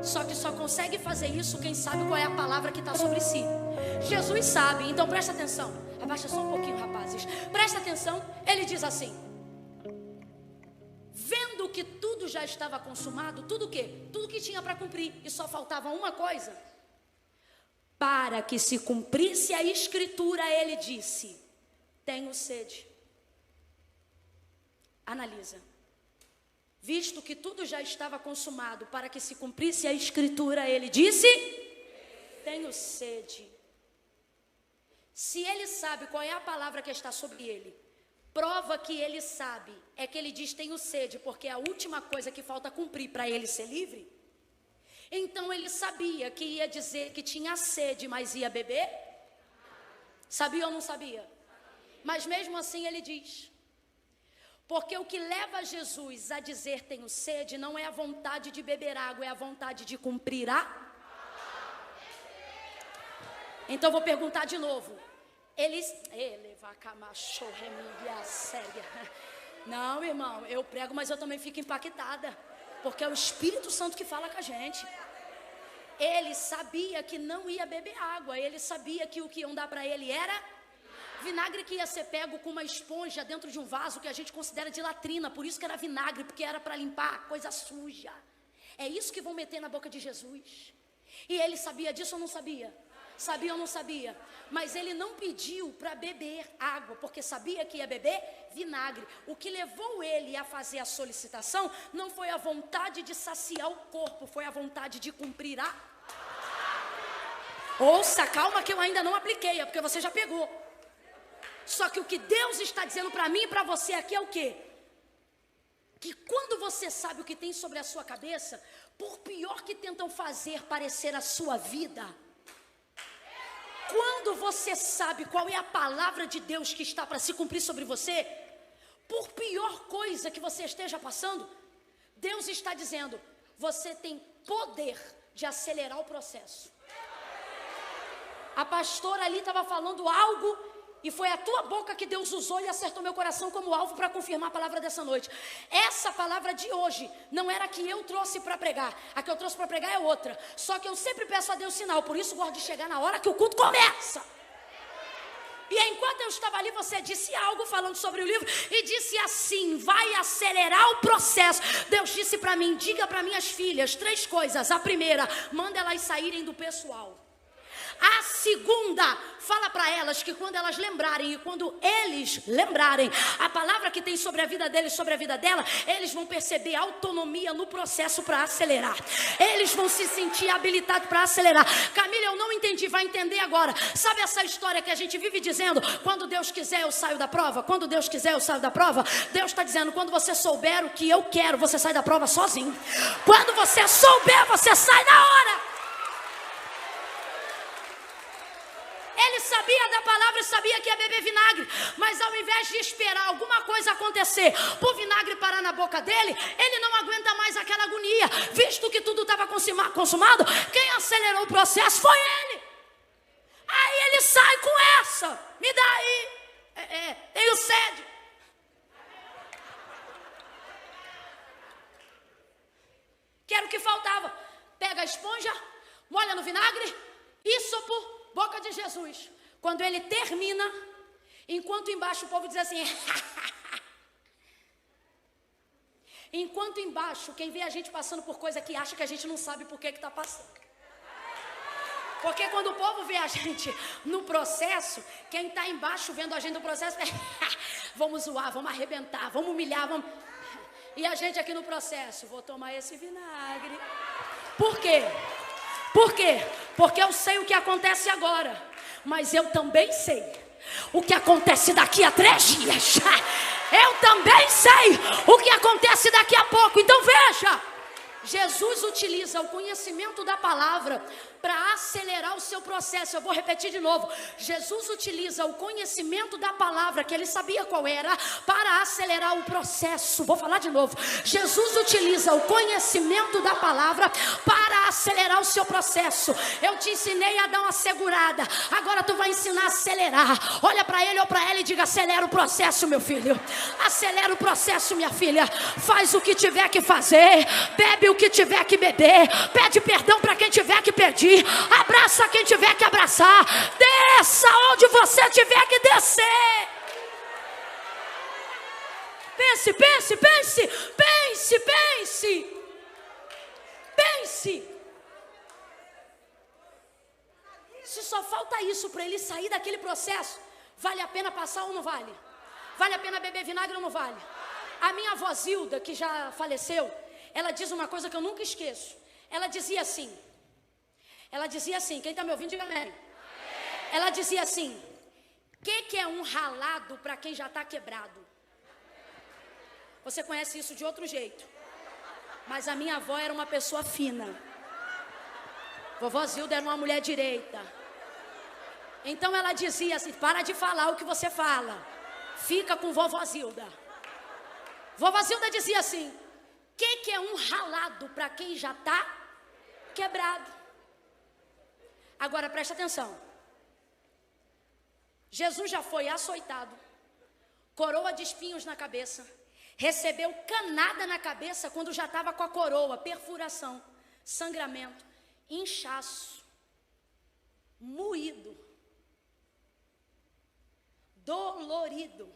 Só que só consegue fazer isso quem sabe qual é a palavra que está sobre si. Jesus sabe, então presta atenção. Abaixa só um pouquinho, rapazes. Presta atenção, ele diz assim: vendo que tudo já estava consumado, tudo o quê? Tudo que tinha para cumprir, e só faltava uma coisa. Para que se cumprisse a escritura, ele disse: tenho sede. Analisa. Visto que tudo já estava consumado, para que se cumprisse a escritura, ele disse: tenho sede. Se ele sabe qual é a palavra que está sobre ele, prova que ele sabe é que ele diz tenho sede, porque é a última coisa que falta cumprir para ele ser livre. Então ele sabia que ia dizer que tinha sede, mas ia beber? Sabia ou não sabia? Mas mesmo assim ele diz. Porque o que leva Jesus a dizer tenho sede não é a vontade de beber água, é a vontade de cumprir a... Então vou perguntar de novo. Não, irmão, eu prego, mas eu também fico impactada, porque é o Espírito Santo que fala com a gente. Ele sabia que não ia beber água, ele sabia que o que iam dar para ele era vinagre, que ia ser pego com uma esponja dentro de um vaso que a gente considera de latrina. Por isso que era vinagre, porque era para limpar coisa suja. É isso que vão meter na boca de Jesus. E ele sabia disso ou não sabia? Sabia ou não sabia? Mas ele não pediu para beber água, porque sabia que ia beber vinagre. O que levou ele a fazer a solicitação não foi a vontade de saciar o corpo, foi a vontade de cumprir a... Ouça, calma que eu ainda não apliquei, é porque você já pegou. Só que o que Deus está dizendo para mim e para você aqui é o quê? Que quando você sabe o que tem sobre a sua cabeça, por pior que tentam fazer parecer a sua vida, quando você sabe qual é a palavra de Deus que está para se cumprir sobre você, por pior coisa que você esteja passando, Deus está dizendo, você tem poder de acelerar o processo. A pastora ali estava falando algo e foi a tua boca que Deus usou e acertou meu coração como alvo para confirmar a palavra dessa noite. Essa palavra de hoje não era a que eu trouxe para pregar. A que eu trouxe para pregar é outra. Só que eu sempre peço a Deus sinal, por isso gosto de chegar na hora que o culto começa. E enquanto eu estava ali, você disse algo falando sobre o livro e disse assim, vai acelerar o processo. Deus disse para mim, diga para minhas filhas 3 coisas. A primeira, manda elas saírem do pessoal. A segunda, fala para elas que quando elas lembrarem e quando eles lembrarem a palavra que tem sobre a vida deles, sobre a vida dela, eles vão perceber autonomia no processo para acelerar. Eles vão se sentir habilitados para acelerar. Camila, eu não entendi, vai entender agora. Sabe essa história que a gente vive dizendo, quando Deus quiser eu saio da prova? Quando Deus quiser eu saio da prova? Deus está dizendo, quando você souber o que eu quero, você sai da prova sozinho. Quando você souber, você sai na hora. Ele sabia da palavra e sabia que ia beber vinagre, mas ao invés de esperar alguma coisa acontecer, por vinagre parar na boca dele, ele não aguenta mais aquela agonia, visto que tudo estava consumado, quem acelerou o processo foi ele. Aí ele sai com essa, me dá aí, tenho sede. Que era o que faltava, pega a esponja, molha no vinagre, isopo, boca de Jesus. Quando ele termina, enquanto embaixo o povo diz assim, enquanto embaixo, quem vê a gente passando por coisa que acha que a gente não sabe por que está passando. Porque quando o povo vê a gente no processo, quem está embaixo vendo a gente no processo, vamos zoar, vamos arrebentar, vamos humilhar, vamos... E a gente aqui no processo, vou tomar esse vinagre. Por quê? Por quê? Porque eu sei o que acontece agora, mas eu também sei o que acontece daqui a 3 dias. Eu também sei o que acontece daqui a pouco. Então veja, Jesus utiliza o conhecimento da palavra para acelerar o seu processo. Eu vou repetir de novo. Jesus utiliza o conhecimento da palavra, que ele sabia qual era, para acelerar o processo. Vou falar de novo. Jesus utiliza o conhecimento da palavra para acelerar o seu processo. Eu te ensinei a dar uma segurada, agora tu vai ensinar a acelerar. Olha para ele ou para ela e diga, acelera o processo, meu filho. Acelera o processo, minha filha. Faz o que tiver que fazer, bebe o que tiver que beber, pede perdão para quem tiver que pedir, abraça quem tiver que abraçar, desça onde você tiver que descer. Pense, pense, pense, pense, pense, pense. Se só falta isso para ele sair daquele processo, vale a pena passar ou não vale? Vale a pena beber vinagre ou não vale? A minha avó Zilda, que já faleceu, ela diz uma coisa que eu nunca esqueço. Ela dizia assim, quem está me ouvindo, diga amém. Ela dizia assim, o que é um ralado para quem já está quebrado? Você conhece isso de outro jeito, mas a minha avó era uma pessoa fina. Vovó Zilda era uma mulher direita. Então ela dizia assim, para de falar o que você fala, fica com vovó Zilda. Vovó Zilda dizia assim, o que é um ralado para quem já está quebrado? Agora presta atenção. Jesus já foi açoitado, coroa de espinhos na cabeça, recebeu canada na cabeça quando já estava com a coroa, perfuração, sangramento, inchaço, moído, dolorido.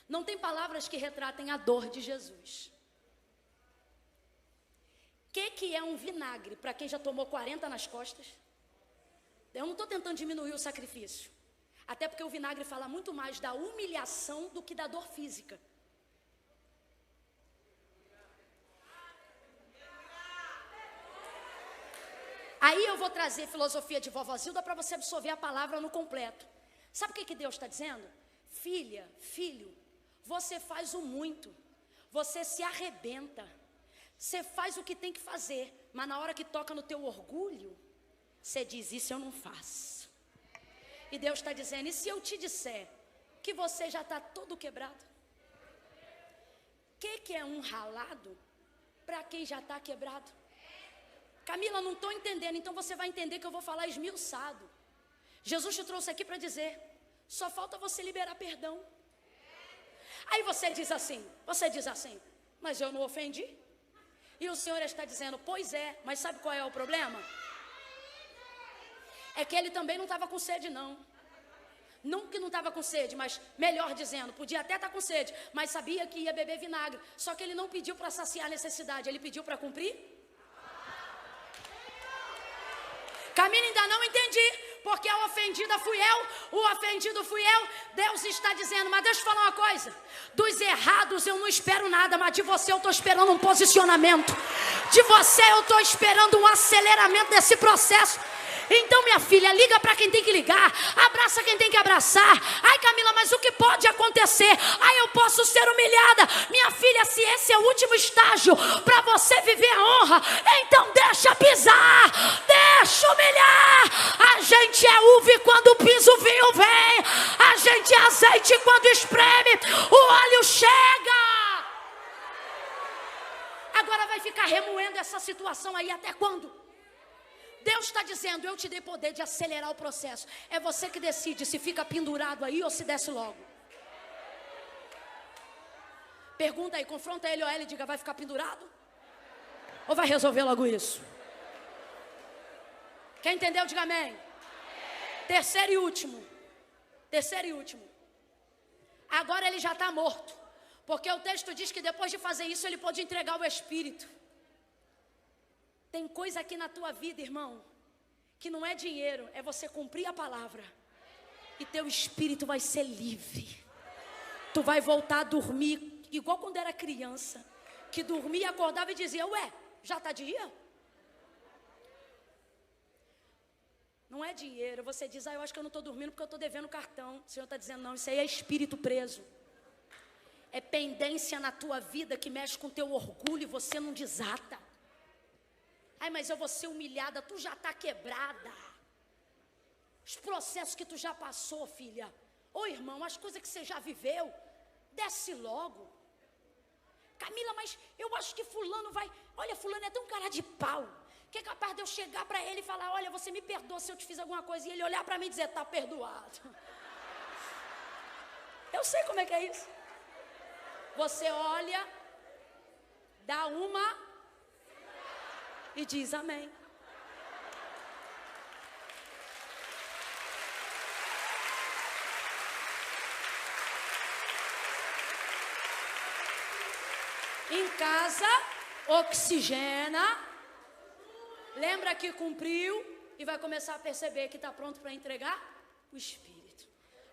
Não tem palavras que retratem a dor de Jesus. O que é um vinagre para quem já tomou 40 nas costas? Eu não estou tentando diminuir o sacrifício, até porque o vinagre fala muito mais da humilhação do que da dor física. Aí eu vou trazer filosofia de vovó Zilda para você absorver a palavra no completo. Sabe o que Deus está dizendo? Filha, filho, você faz o muito, você se arrebenta, você faz o que tem que fazer, mas na hora que toca no teu orgulho, você diz, isso eu não faço. E Deus está dizendo, e se eu te disser que você já está todo quebrado? O que é um ralado para quem já está quebrado? Camila, não estou entendendo, então você vai entender que eu vou falar esmiuçado. Jesus te trouxe aqui para dizer, só falta você liberar perdão. Aí você diz assim, mas eu não ofendi? E o Senhor está dizendo, pois é, mas sabe qual é o problema? É que ele também não estava com sede não. Não que não estava com sede, mas melhor dizendo, podia até estar com sede, mas sabia que ia beber vinagre. Só que ele não pediu para saciar a necessidade, ele pediu para cumprir. Camila, ainda não entendi, porque a ofendida fui eu, o ofendido fui eu. Deus está dizendo, mas deixa eu falar uma coisa, dos errados eu não espero nada, mas de você eu estou esperando um posicionamento, de você eu estou esperando um aceleramento desse processo. Então, minha filha, liga para quem tem que ligar, abraça quem tem que abraçar. Ai, Camila, mas o que pode acontecer? Ai, eu posso ser humilhada. Minha filha, se esse é o último estágio para você viver a honra, então deixa pisar, deixa humilhar. A gente é uva quando pisa o vinho vem, a gente é azeite quando espreme, o óleo chega. Agora vai ficar remoendo essa situação aí até quando? Deus está dizendo, eu te dei poder de acelerar o processo. É você que decide se fica pendurado aí ou se desce logo. Pergunta aí, confronta ele ou ela e diga, vai ficar pendurado? Ou vai resolver logo isso? Quem entendeu, diga amém. Terceiro e último. Agora ele já está morto. Porque o texto diz que depois de fazer isso, ele pode entregar o Espírito. Tem coisa aqui na tua vida, irmão, que não é dinheiro, é você cumprir a palavra. E teu espírito vai ser livre. Tu vai voltar a dormir, igual quando era criança, que dormia, acordava e dizia, ué, já está dia? Não é dinheiro, você diz, eu acho que eu não estou dormindo porque eu estou devendo cartão. O Senhor está dizendo, não, isso aí é espírito preso. É pendência na tua vida que mexe com teu orgulho e você não desata. Ai, mas eu vou ser humilhada, tu já está quebrada. Os processos que tu já passou, filha. Ô irmão, as coisas que você já viveu, desce logo. Camila, mas eu acho que fulano vai... Olha, fulano é tão cara de pau, que é capaz de eu chegar para ele e falar, olha, você me perdoa se eu te fiz alguma coisa. E ele olhar para mim e dizer, tá perdoado. Eu sei como é que é isso. Você olha, dá uma... e diz amém. Em casa, oxigena. Lembra que cumpriu e vai começar a perceber que está pronto para entregar o Espírito.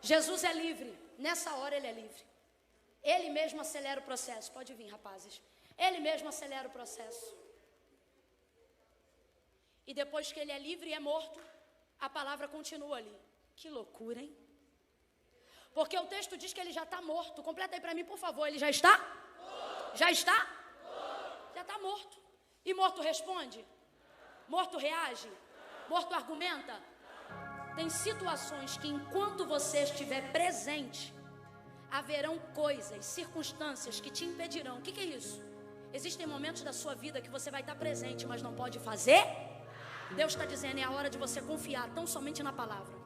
Jesus é livre. Nessa hora ele é livre. Ele mesmo acelera o processo. Pode vir, rapazes. Ele mesmo acelera o processo. E depois que ele é livre e é morto, a palavra continua ali. Que loucura, hein? Porque o texto diz que ele já está morto. Completa aí para mim, por favor. Ele já está? Já está? Já está morto. E morto responde? Morto reage? Morto argumenta? Tem situações que enquanto você estiver presente, haverão coisas, circunstâncias que te impedirão. O que é isso? Existem momentos da sua vida que você vai estar presente, mas não pode fazer. Deus está dizendo, é a hora de você confiar tão somente na palavra.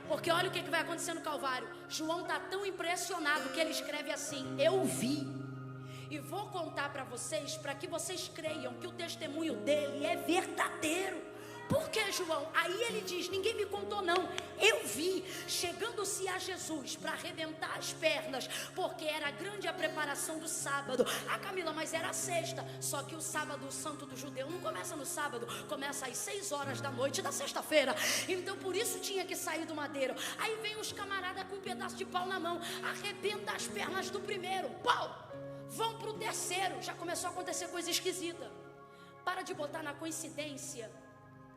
Porque olha o que vai acontecer no Calvário. João está tão impressionado que ele escreve assim, eu vi. E vou contar para vocês, para que vocês creiam que o testemunho dele é verdadeiro. Por que, João? Aí ele diz, ninguém me contou não, eu vi, chegando-se a Jesus para arrebentar as pernas, porque era grande a preparação do sábado. Ah, Camila, mas era a sexta, só que o sábado santo do judeu não começa no sábado, começa às 6 horas da noite da sexta-feira, então por isso tinha que sair do madeiro. Aí vem os camaradas com um pedaço de pau na mão, arrebenta as pernas do primeiro, pau, vão para o terceiro, já começou a acontecer coisa esquisita. Para de botar na coincidência,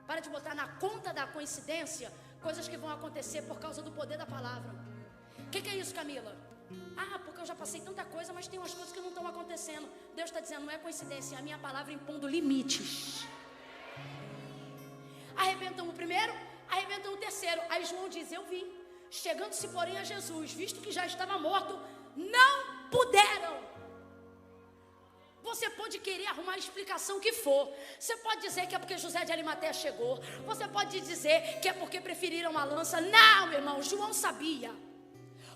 para de botar na conta da coincidência coisas que vão acontecer por causa do poder da palavra. O que é isso, Camila? Porque eu já passei tanta coisa, mas tem umas coisas que não estão acontecendo. Deus está dizendo, não é coincidência, é a minha palavra impondo limites. Arrebentam o primeiro, arrebentam o terceiro. Aí João diz, eu vi. Chegando-se, porém, a Jesus, visto que já estava morto, não puderam. Você pode querer arrumar a explicação que for. Você pode dizer que é porque José de Arimateia chegou. Você pode dizer que é porque preferiram a lança. Não, meu irmão, João sabia.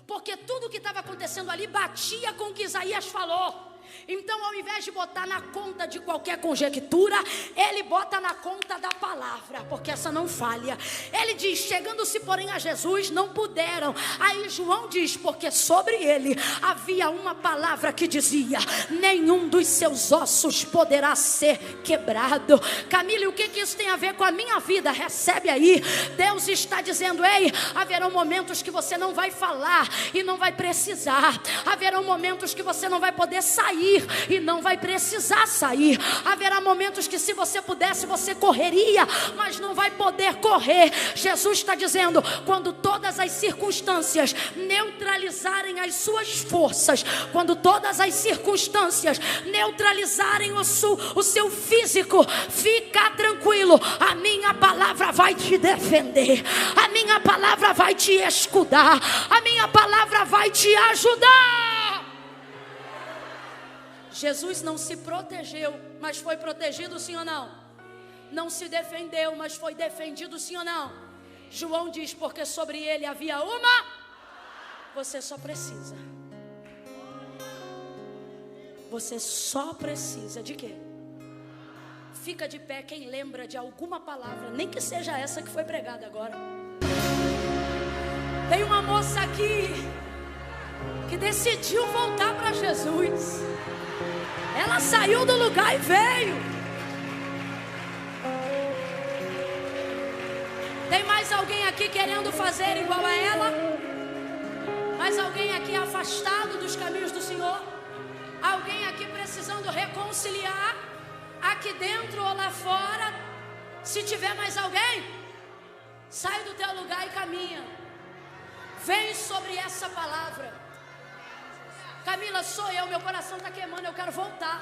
Porque tudo o que estava acontecendo ali batia com o que Isaías falou. Então, ao invés de botar na conta de qualquer conjectura, ele bota na conta da palavra, porque essa não falha. Ele diz, chegando-se porém a Jesus, não puderam. Aí João diz, porque sobre ele havia uma palavra que dizia, nenhum dos seus ossos poderá ser quebrado. Camila, o que isso tem a ver com a minha vida? Recebe aí. Deus está dizendo, ei, haverão momentos que você não vai falar e não vai precisar. Haverão momentos que você não vai poder sair e não vai precisar sair. Haverá momentos que se você pudesse, você correria, mas não vai poder correr. Jesus está dizendo, quando todas as circunstâncias neutralizarem as suas forças, quando todas as circunstâncias neutralizarem o seu físico, fica tranquilo, a minha palavra vai te defender, a minha palavra vai te escudar, a minha palavra vai te ajudar. Jesus não se protegeu, mas foi protegido, sim ou não? Não se defendeu, mas foi defendido, sim ou não? João diz, porque sobre ele havia uma. Você só precisa. Você só precisa de quê? Fica de pé quem lembra de alguma palavra, nem que seja essa que foi pregada agora. Tem uma moça aqui que decidiu voltar para Jesus. Ela saiu do lugar e veio. Tem mais alguém aqui querendo fazer igual a ela? Mais alguém aqui afastado dos caminhos do Senhor? Alguém aqui precisando reconciliar? Aqui dentro ou lá fora? Se tiver mais alguém, sai do teu lugar e caminha. Vem sobre essa palavra. Camila, sou eu, meu coração está queimando, eu quero voltar,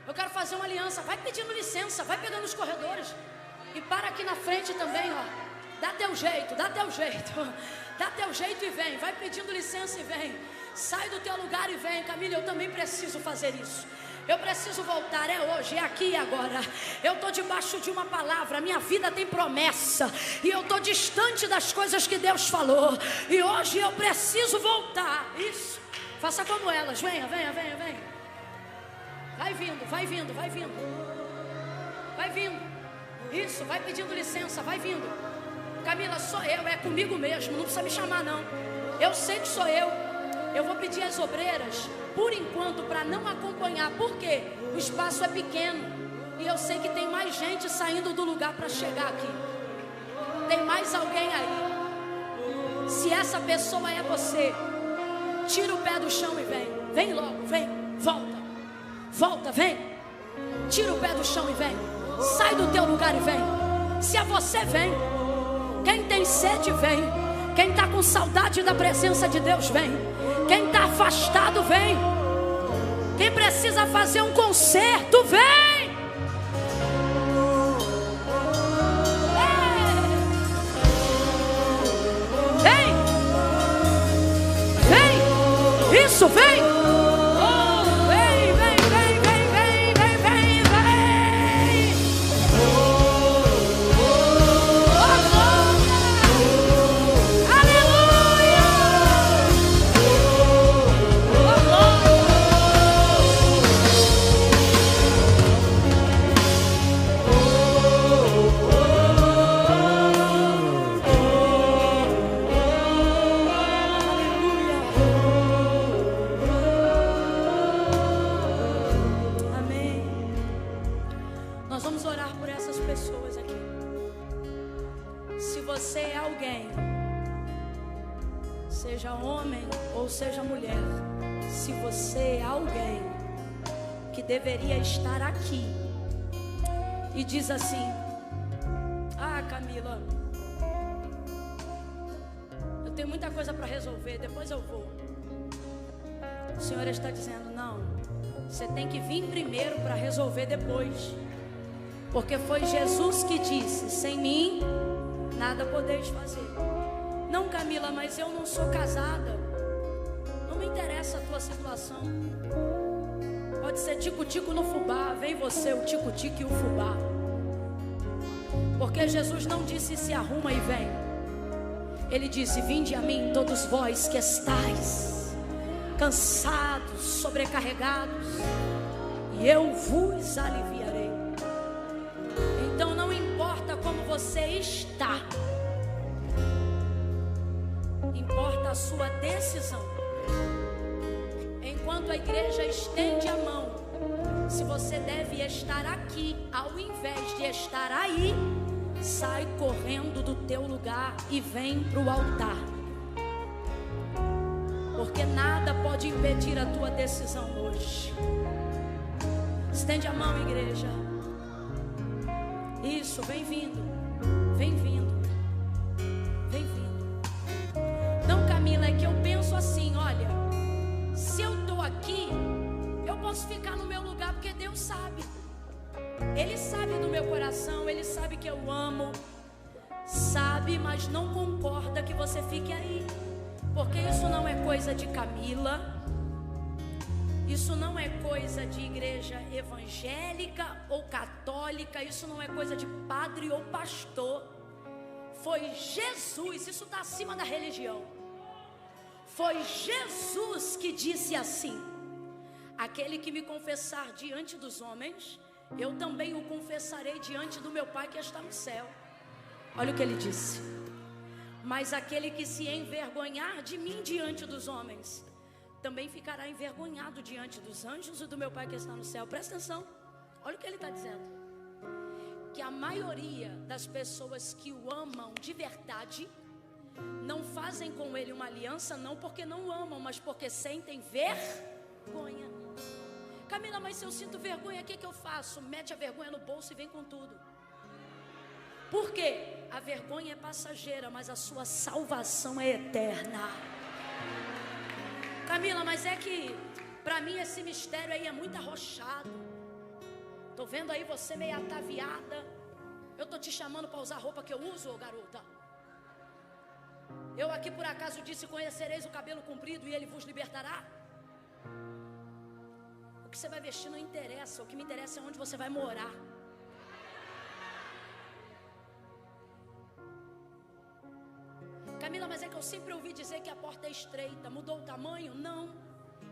eu quero fazer uma aliança. Vai pedindo licença, vai pegando os corredores e para aqui na frente também, ó. Dá teu jeito, dá teu jeito, dá teu jeito e vem. Vai pedindo licença e vem. Sai do teu lugar e vem. Camila, eu também preciso fazer isso. Eu preciso voltar, é hoje, é aqui e agora. Eu estou debaixo de uma palavra, minha vida tem promessa e eu estou distante das coisas que Deus falou. E hoje eu preciso voltar. Isso. Faça como elas, venha. Vai vindo, vai vindo, vai vindo. Vai vindo. Isso, vai pedindo licença, vai vindo. Camila, sou eu, é comigo mesmo, não precisa me chamar não. Eu sei que sou eu. Eu vou pedir às obreiras, por enquanto, para não acompanhar. Por quê? O espaço é pequeno e eu sei que tem mais gente saindo do lugar para chegar aqui. Tem mais alguém aí. Se essa pessoa é você, tira o pé do chão e vem. Vem logo, vem, volta. Volta, vem. Tira o pé do chão e vem. Sai do teu lugar e vem. Se é você, vem. Quem tem sede, vem. Quem está com saudade da presença de Deus, vem. Quem está afastado, vem. Quem precisa fazer um concerto, vem. Vem. Vem. Isso, vem. Seja homem ou seja mulher, se você é alguém que deveria estar aqui, e diz assim: ah, Camila, eu tenho muita coisa para resolver, depois eu vou. O Senhor está dizendo: não, você tem que vir primeiro para resolver depois. Porque foi Jesus que disse: sem mim nada podeis fazer. Não, Camila, mas eu não sou casada. Não me interessa a tua situação. Pode ser tico-tico no fubá. Vem você, o tico-tico e o fubá. Porque Jesus não disse se arruma e vem. Ele disse: vinde a mim todos vós que estáis cansados, sobrecarregados, e eu vos aliviarei. Então não importa como você está, importa a sua decisão. Enquanto a igreja estende a mão, se você deve estar aqui ao invés de estar aí, sai correndo do teu lugar e vem para o altar. Porque nada pode impedir a tua decisão hoje. Estende a mão, igreja. Isso, vem vindo. Vem vindo. Vem vindo. Não, Camila, é que eu penso assim, olha, se eu estou aqui, eu posso ficar no meu lugar porque Deus sabe. Ele sabe do meu coração, Ele sabe que eu amo. Sabe, mas não concorda que você fique aí. Porque isso não é coisa de Camila. Isso não é coisa de igreja evangélica ou católica. Isso não é coisa de padre ou pastor. Foi Jesus, isso está acima da religião. Foi Jesus que disse assim: aquele que me confessar diante dos homens, eu também o confessarei diante do meu Pai que está no céu. Olha o que ele disse: mas aquele que se envergonhar de mim diante dos homens, também ficará envergonhado diante dos anjos e do meu Pai que está no céu. Presta atenção, olha o que ele está dizendo: que a maioria das pessoas que o amam de verdade não fazem com ele uma aliança, não porque não o amam, mas porque sentem vergonha. Camila, mas se eu sinto vergonha, o que eu faço? Mete a vergonha no bolso e vem com tudo. Por quê? A vergonha é passageira, mas a sua salvação é eterna. Camila, mas é que para mim esse mistério aí é muito arrochado. Tô vendo aí você meio ataviada. Eu tô te chamando para usar a roupa que eu uso, ô garota. Eu aqui por acaso disse: conhecereis o cabelo comprido e ele vos libertará. O que você vai vestir não interessa. O que me interessa é onde você vai morar. Camila, mas é que eu sempre ouvi dizer que a porta é estreita. Mudou o tamanho? Não,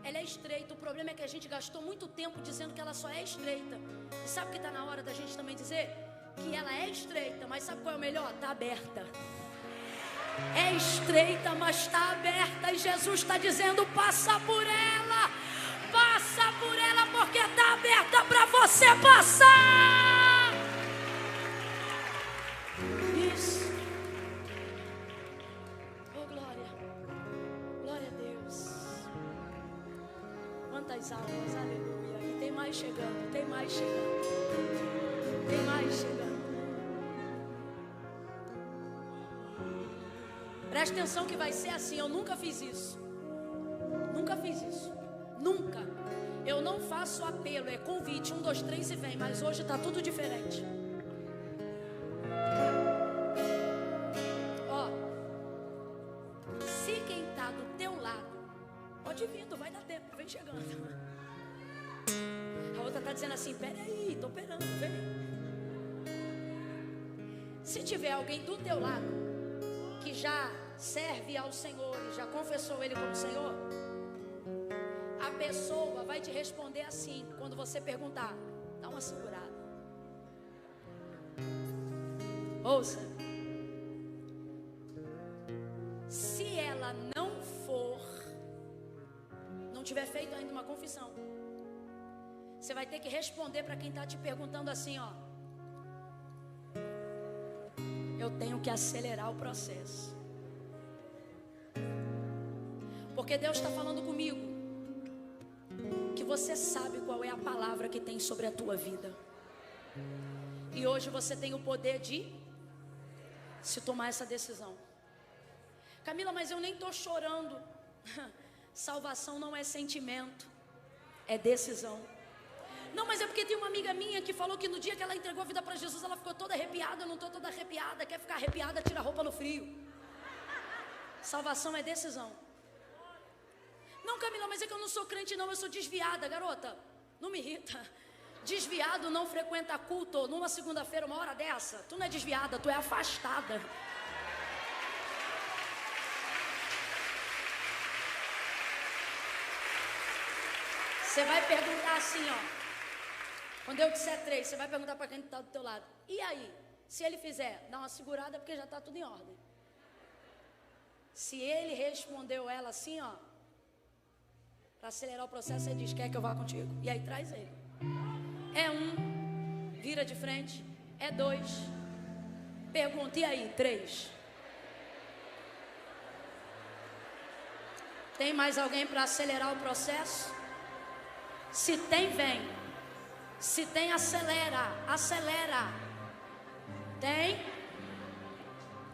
ela é estreita. O problema é que a gente gastou muito tempo dizendo que ela só é estreita. E sabe o que está na hora da gente também dizer? Que ela é estreita, mas sabe qual é o melhor? Está aberta. É estreita, mas está aberta. E Jesus está dizendo: passa por ela. Passa por ela, porque está aberta para você passar. Isso. Oh, glória. Glória a Deus. Quantas almas, aleluia. E tem mais chegando, tem mais chegando. Tem mais chegando. Presta atenção que vai ser assim. Eu nunca fiz isso. Nunca fiz isso. Nunca. Eu não faço apelo, é convite. 1, 2, 3 e vem. Mas hoje está tudo diferente. Ó, se quem está do teu lado, pode vir, tu vai dar tempo, vem chegando. A outra está dizendo assim: peraí, estou esperando, vem. Se tiver alguém do teu lado que já serve ao Senhor e já confessou Ele como Senhor, a pessoa vai te responder assim, quando você perguntar: dá uma segurada. Ouça. Se ela não for, não tiver feito ainda uma confissão, você vai ter que responder para quem está te perguntando assim, ó: eu tenho que acelerar o processo. Porque Deus está falando comigo que você sabe qual é a palavra que tem sobre a tua vida. E hoje você tem o poder de se tomar essa decisão. Camila, mas eu nem estou chorando. Salvação não é sentimento, é decisão. Não, mas é porque tem uma amiga minha que falou que no dia que ela entregou a vida para Jesus, ela ficou toda arrepiada. Eu não estou toda arrepiada. Quer ficar arrepiada, tira a roupa no frio. Salvação é decisão. Não, Camila, mas é que eu não sou crente não, eu sou desviada. Garota, não me irrita. Desviado não frequenta culto numa segunda-feira, uma hora dessa. Tu não é desviada, tu é afastada. Você vai perguntar assim, ó. Quando eu disser 3, você vai perguntar para quem está do teu lado. E aí? Se ele fizer, dá uma segurada porque já está tudo em ordem. Se ele respondeu ela assim, ó, para acelerar o processo, ele diz, quer que eu vá contigo? E aí traz ele. É 1, vira de frente. É 2. Pergunta, e aí? 3. Tem mais alguém para acelerar o processo? Se tem, vem. Se tem, acelera. Acelera. Tem?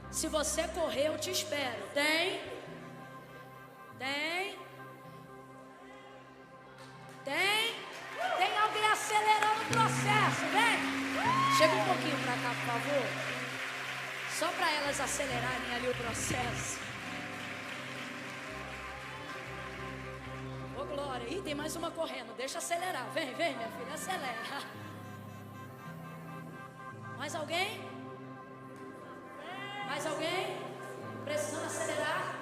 Se você correr, eu te espero. Tem? Tem? Tem? Tem alguém acelerando o processo, vem? Chega um pouquinho pra cá, por favor. Só para elas acelerarem ali o processo. Ô, glória. Ih, tem mais uma correndo. Deixa acelerar. Vem, vem, minha filha, acelera. Mais alguém? Mais alguém? Precisando acelerar?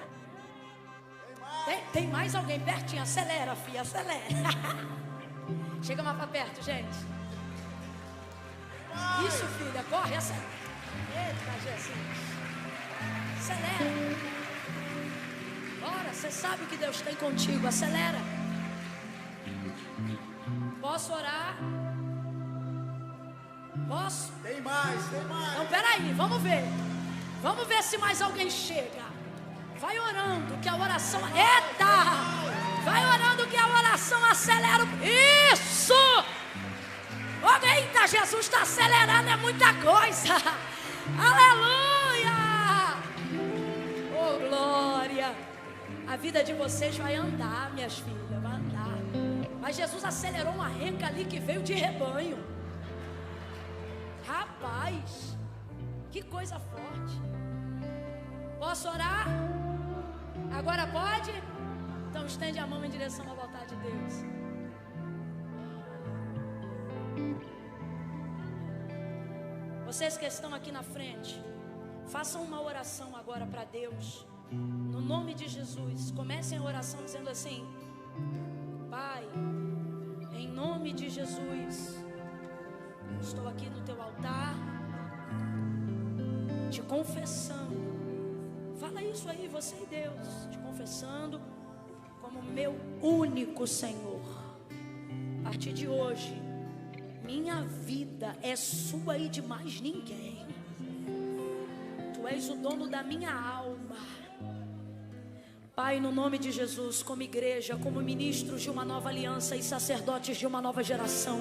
Tem mais alguém pertinho? Acelera, filha, acelera. Chega mais pra perto, gente. Isso, filha, corre, acelera. Eita, Jesus. Acelera. Bora, você sabe o que Deus tem contigo, acelera. Posso orar? Posso? Tem mais, tem mais. Então, peraí, vamos ver. Vamos ver se mais alguém chega. Vai orando que a oração... Eita! Vai orando que a oração acelera. Isso! Oh, eita, Jesus está acelerando, é muita coisa. Aleluia! Oh, glória! A vida de vocês vai andar, minhas filhas, vai andar. Mas Jesus acelerou uma renca ali que veio de rebanho. Rapaz, que coisa forte. Posso orar? Agora pode? Então estende a mão em direção à vontade de Deus. Vocês que estão aqui na frente, façam uma oração agora para Deus. No nome de Jesus, comecem a oração dizendo assim: Pai, em nome de Jesus, estou aqui no teu altar, te confessando. Fala isso aí, você e Deus, te confessando como meu único Senhor. A partir de hoje, minha vida é sua e de mais ninguém. Tu és o dono da minha alma. Pai, no nome de Jesus, como igreja, como ministros de uma nova aliança e sacerdotes de uma nova geração,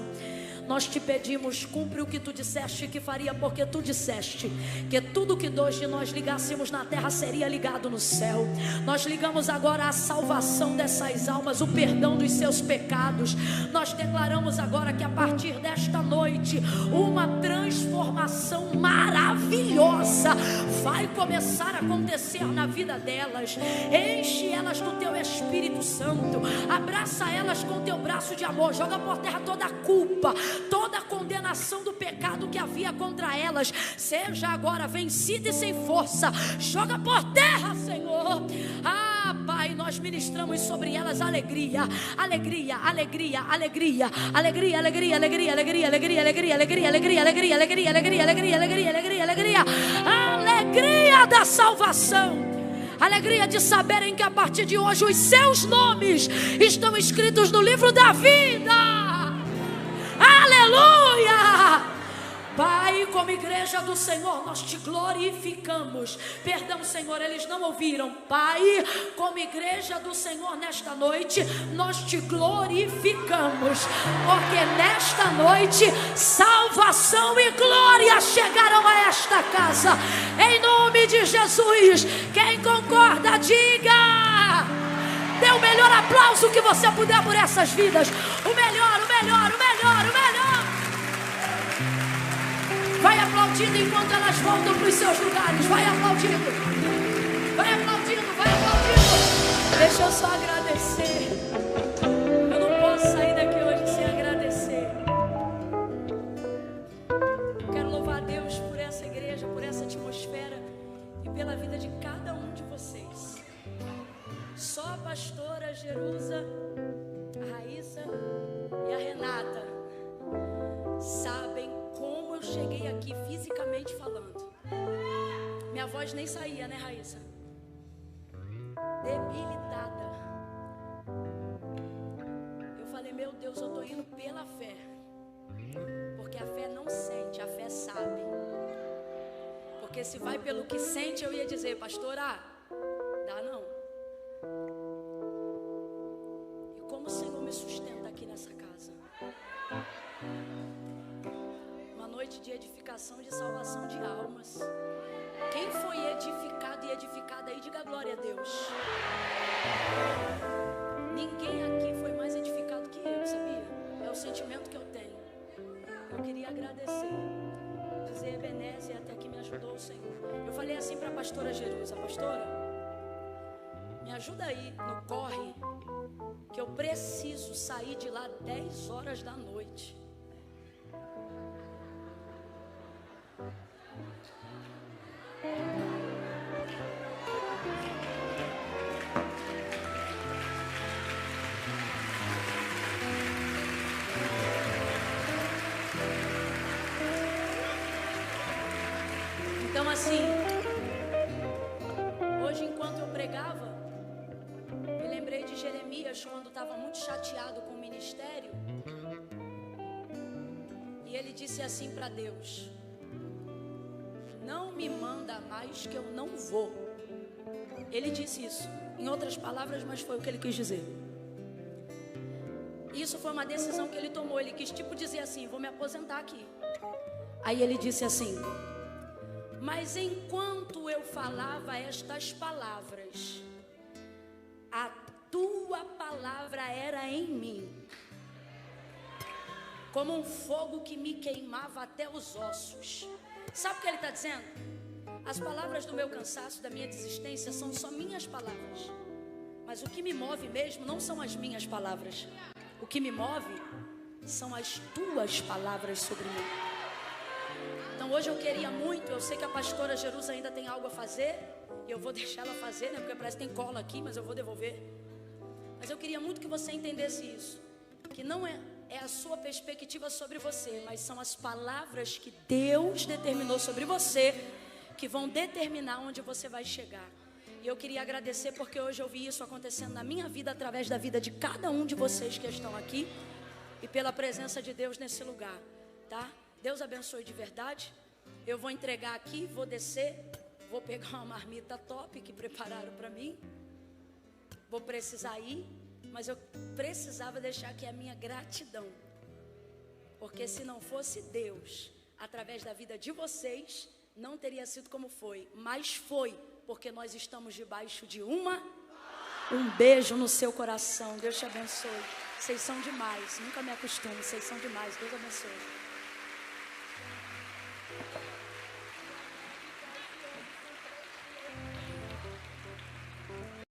nós te pedimos, cumpre o que tu disseste que faria, porque tu disseste que tudo que dois de nós ligássemos na terra seria ligado no céu. Nós ligamos agora a salvação dessas almas, o perdão dos seus pecados. Nós declaramos agora que a partir desta noite, uma transformação maravilhosa vai começar a acontecer na vida delas. Enche elas do teu Espírito Santo, abraça elas com teu braço de amor, joga por terra toda a culpa, toda a condenação do pecado que havia contra elas, seja agora vencida e sem força. Joga por terra, Senhor. Ah, Pai, nós ministramos sobre elas alegria, alegria, alegria, alegria, alegria, alegria, alegria, alegria, alegria, alegria, alegria, alegria, alegria, alegria, alegria, alegria, alegria, alegria, alegria, alegria da salvação. Alegria de saberem que a partir de hoje os seus nomes estão escritos no livro da vida. Aleluia! Pai, como igreja do Senhor, nós te glorificamos. Perdão, Senhor, eles não ouviram. Pai, como igreja do Senhor, nesta noite, nós te glorificamos, porque nesta noite, salvação e glória chegaram a esta casa. Em nome de Jesus, quem concorda, diga. Dê o melhor aplauso que você puder por essas vidas. O melhor, o melhor, o melhor, o melhor. Vai aplaudindo enquanto elas voltam para os seus lugares. Vai aplaudindo. Vai aplaudindo, vai aplaudindo. Deixa eu só agradecer. Eu não posso sair daqui hoje sem agradecer. Quero louvar a Deus por essa igreja, por essa atmosfera e pela vida de cada um de vocês. Só a pastora Jerusa, a Raíssa e a Renata sabem como eu cheguei aqui fisicamente falando. Minha voz nem saía, né, Raíssa? Debilitada. Eu falei, meu Deus, eu tô indo pela fé. Porque a fé não sente, a fé sabe. Porque se vai pelo que sente, eu ia dizer, pastora, dá não. E como o Senhor me sustenta aqui nessa casa. Uma noite de edificação, de salvação de almas. Quem foi edificado e edificada aí, diga glória a Deus. Ninguém aqui foi mais edificado que eu, sabia? É o sentimento que eu tenho. Eu queria agradecer. Dizer, Ebenezer, até que me ajudou o Senhor. Eu falei assim para a pastora Jerusa, pastora, me ajuda aí no corre, que eu preciso sair de lá 10 horas da noite. Então assim, hoje enquanto eu pregava, me lembrei de Jeremias quando estava muito chateado com o ministério. E ele disse assim para Deus: não me manda mais que eu não vou. Ele disse isso, em outras palavras, mas foi o que ele quis dizer. Isso foi uma decisão que ele tomou. Ele quis tipo dizer assim, vou me aposentar aqui. Aí ele disse assim, mas enquanto eu falava estas palavras, a tua palavra era em mim, como um fogo que me queimava até os ossos. Sabe o que ele está dizendo? As palavras do meu cansaço, da minha desistência, são só minhas palavras. Mas o que me move mesmo não são as minhas palavras. O que me move são as tuas palavras sobre mim. Então hoje eu queria muito, eu sei que a pastora Jerusa ainda tem algo a fazer, e eu vou deixar ela fazer, né? Porque parece que tem cola aqui, mas eu vou devolver. Mas eu queria muito que você entendesse isso, que não é a sua perspectiva sobre você, mas são as palavras que Deus determinou sobre você, que vão determinar onde você vai chegar. E eu queria agradecer porque hoje eu vi isso acontecendo na minha vida, através da vida de cada um de vocês que estão aqui, e pela presença de Deus nesse lugar, tá? Deus abençoe de verdade. Eu vou entregar aqui, vou descer, vou pegar uma marmita top que prepararam para mim. Vou precisar ir, mas eu precisava deixar aqui a minha gratidão. Porque se não fosse Deus, através da vida de vocês, não teria sido como foi. Mas foi, porque nós estamos debaixo de um beijo no seu coração. Deus te abençoe. Vocês são demais, nunca me acostumo, vocês são demais. Deus abençoe.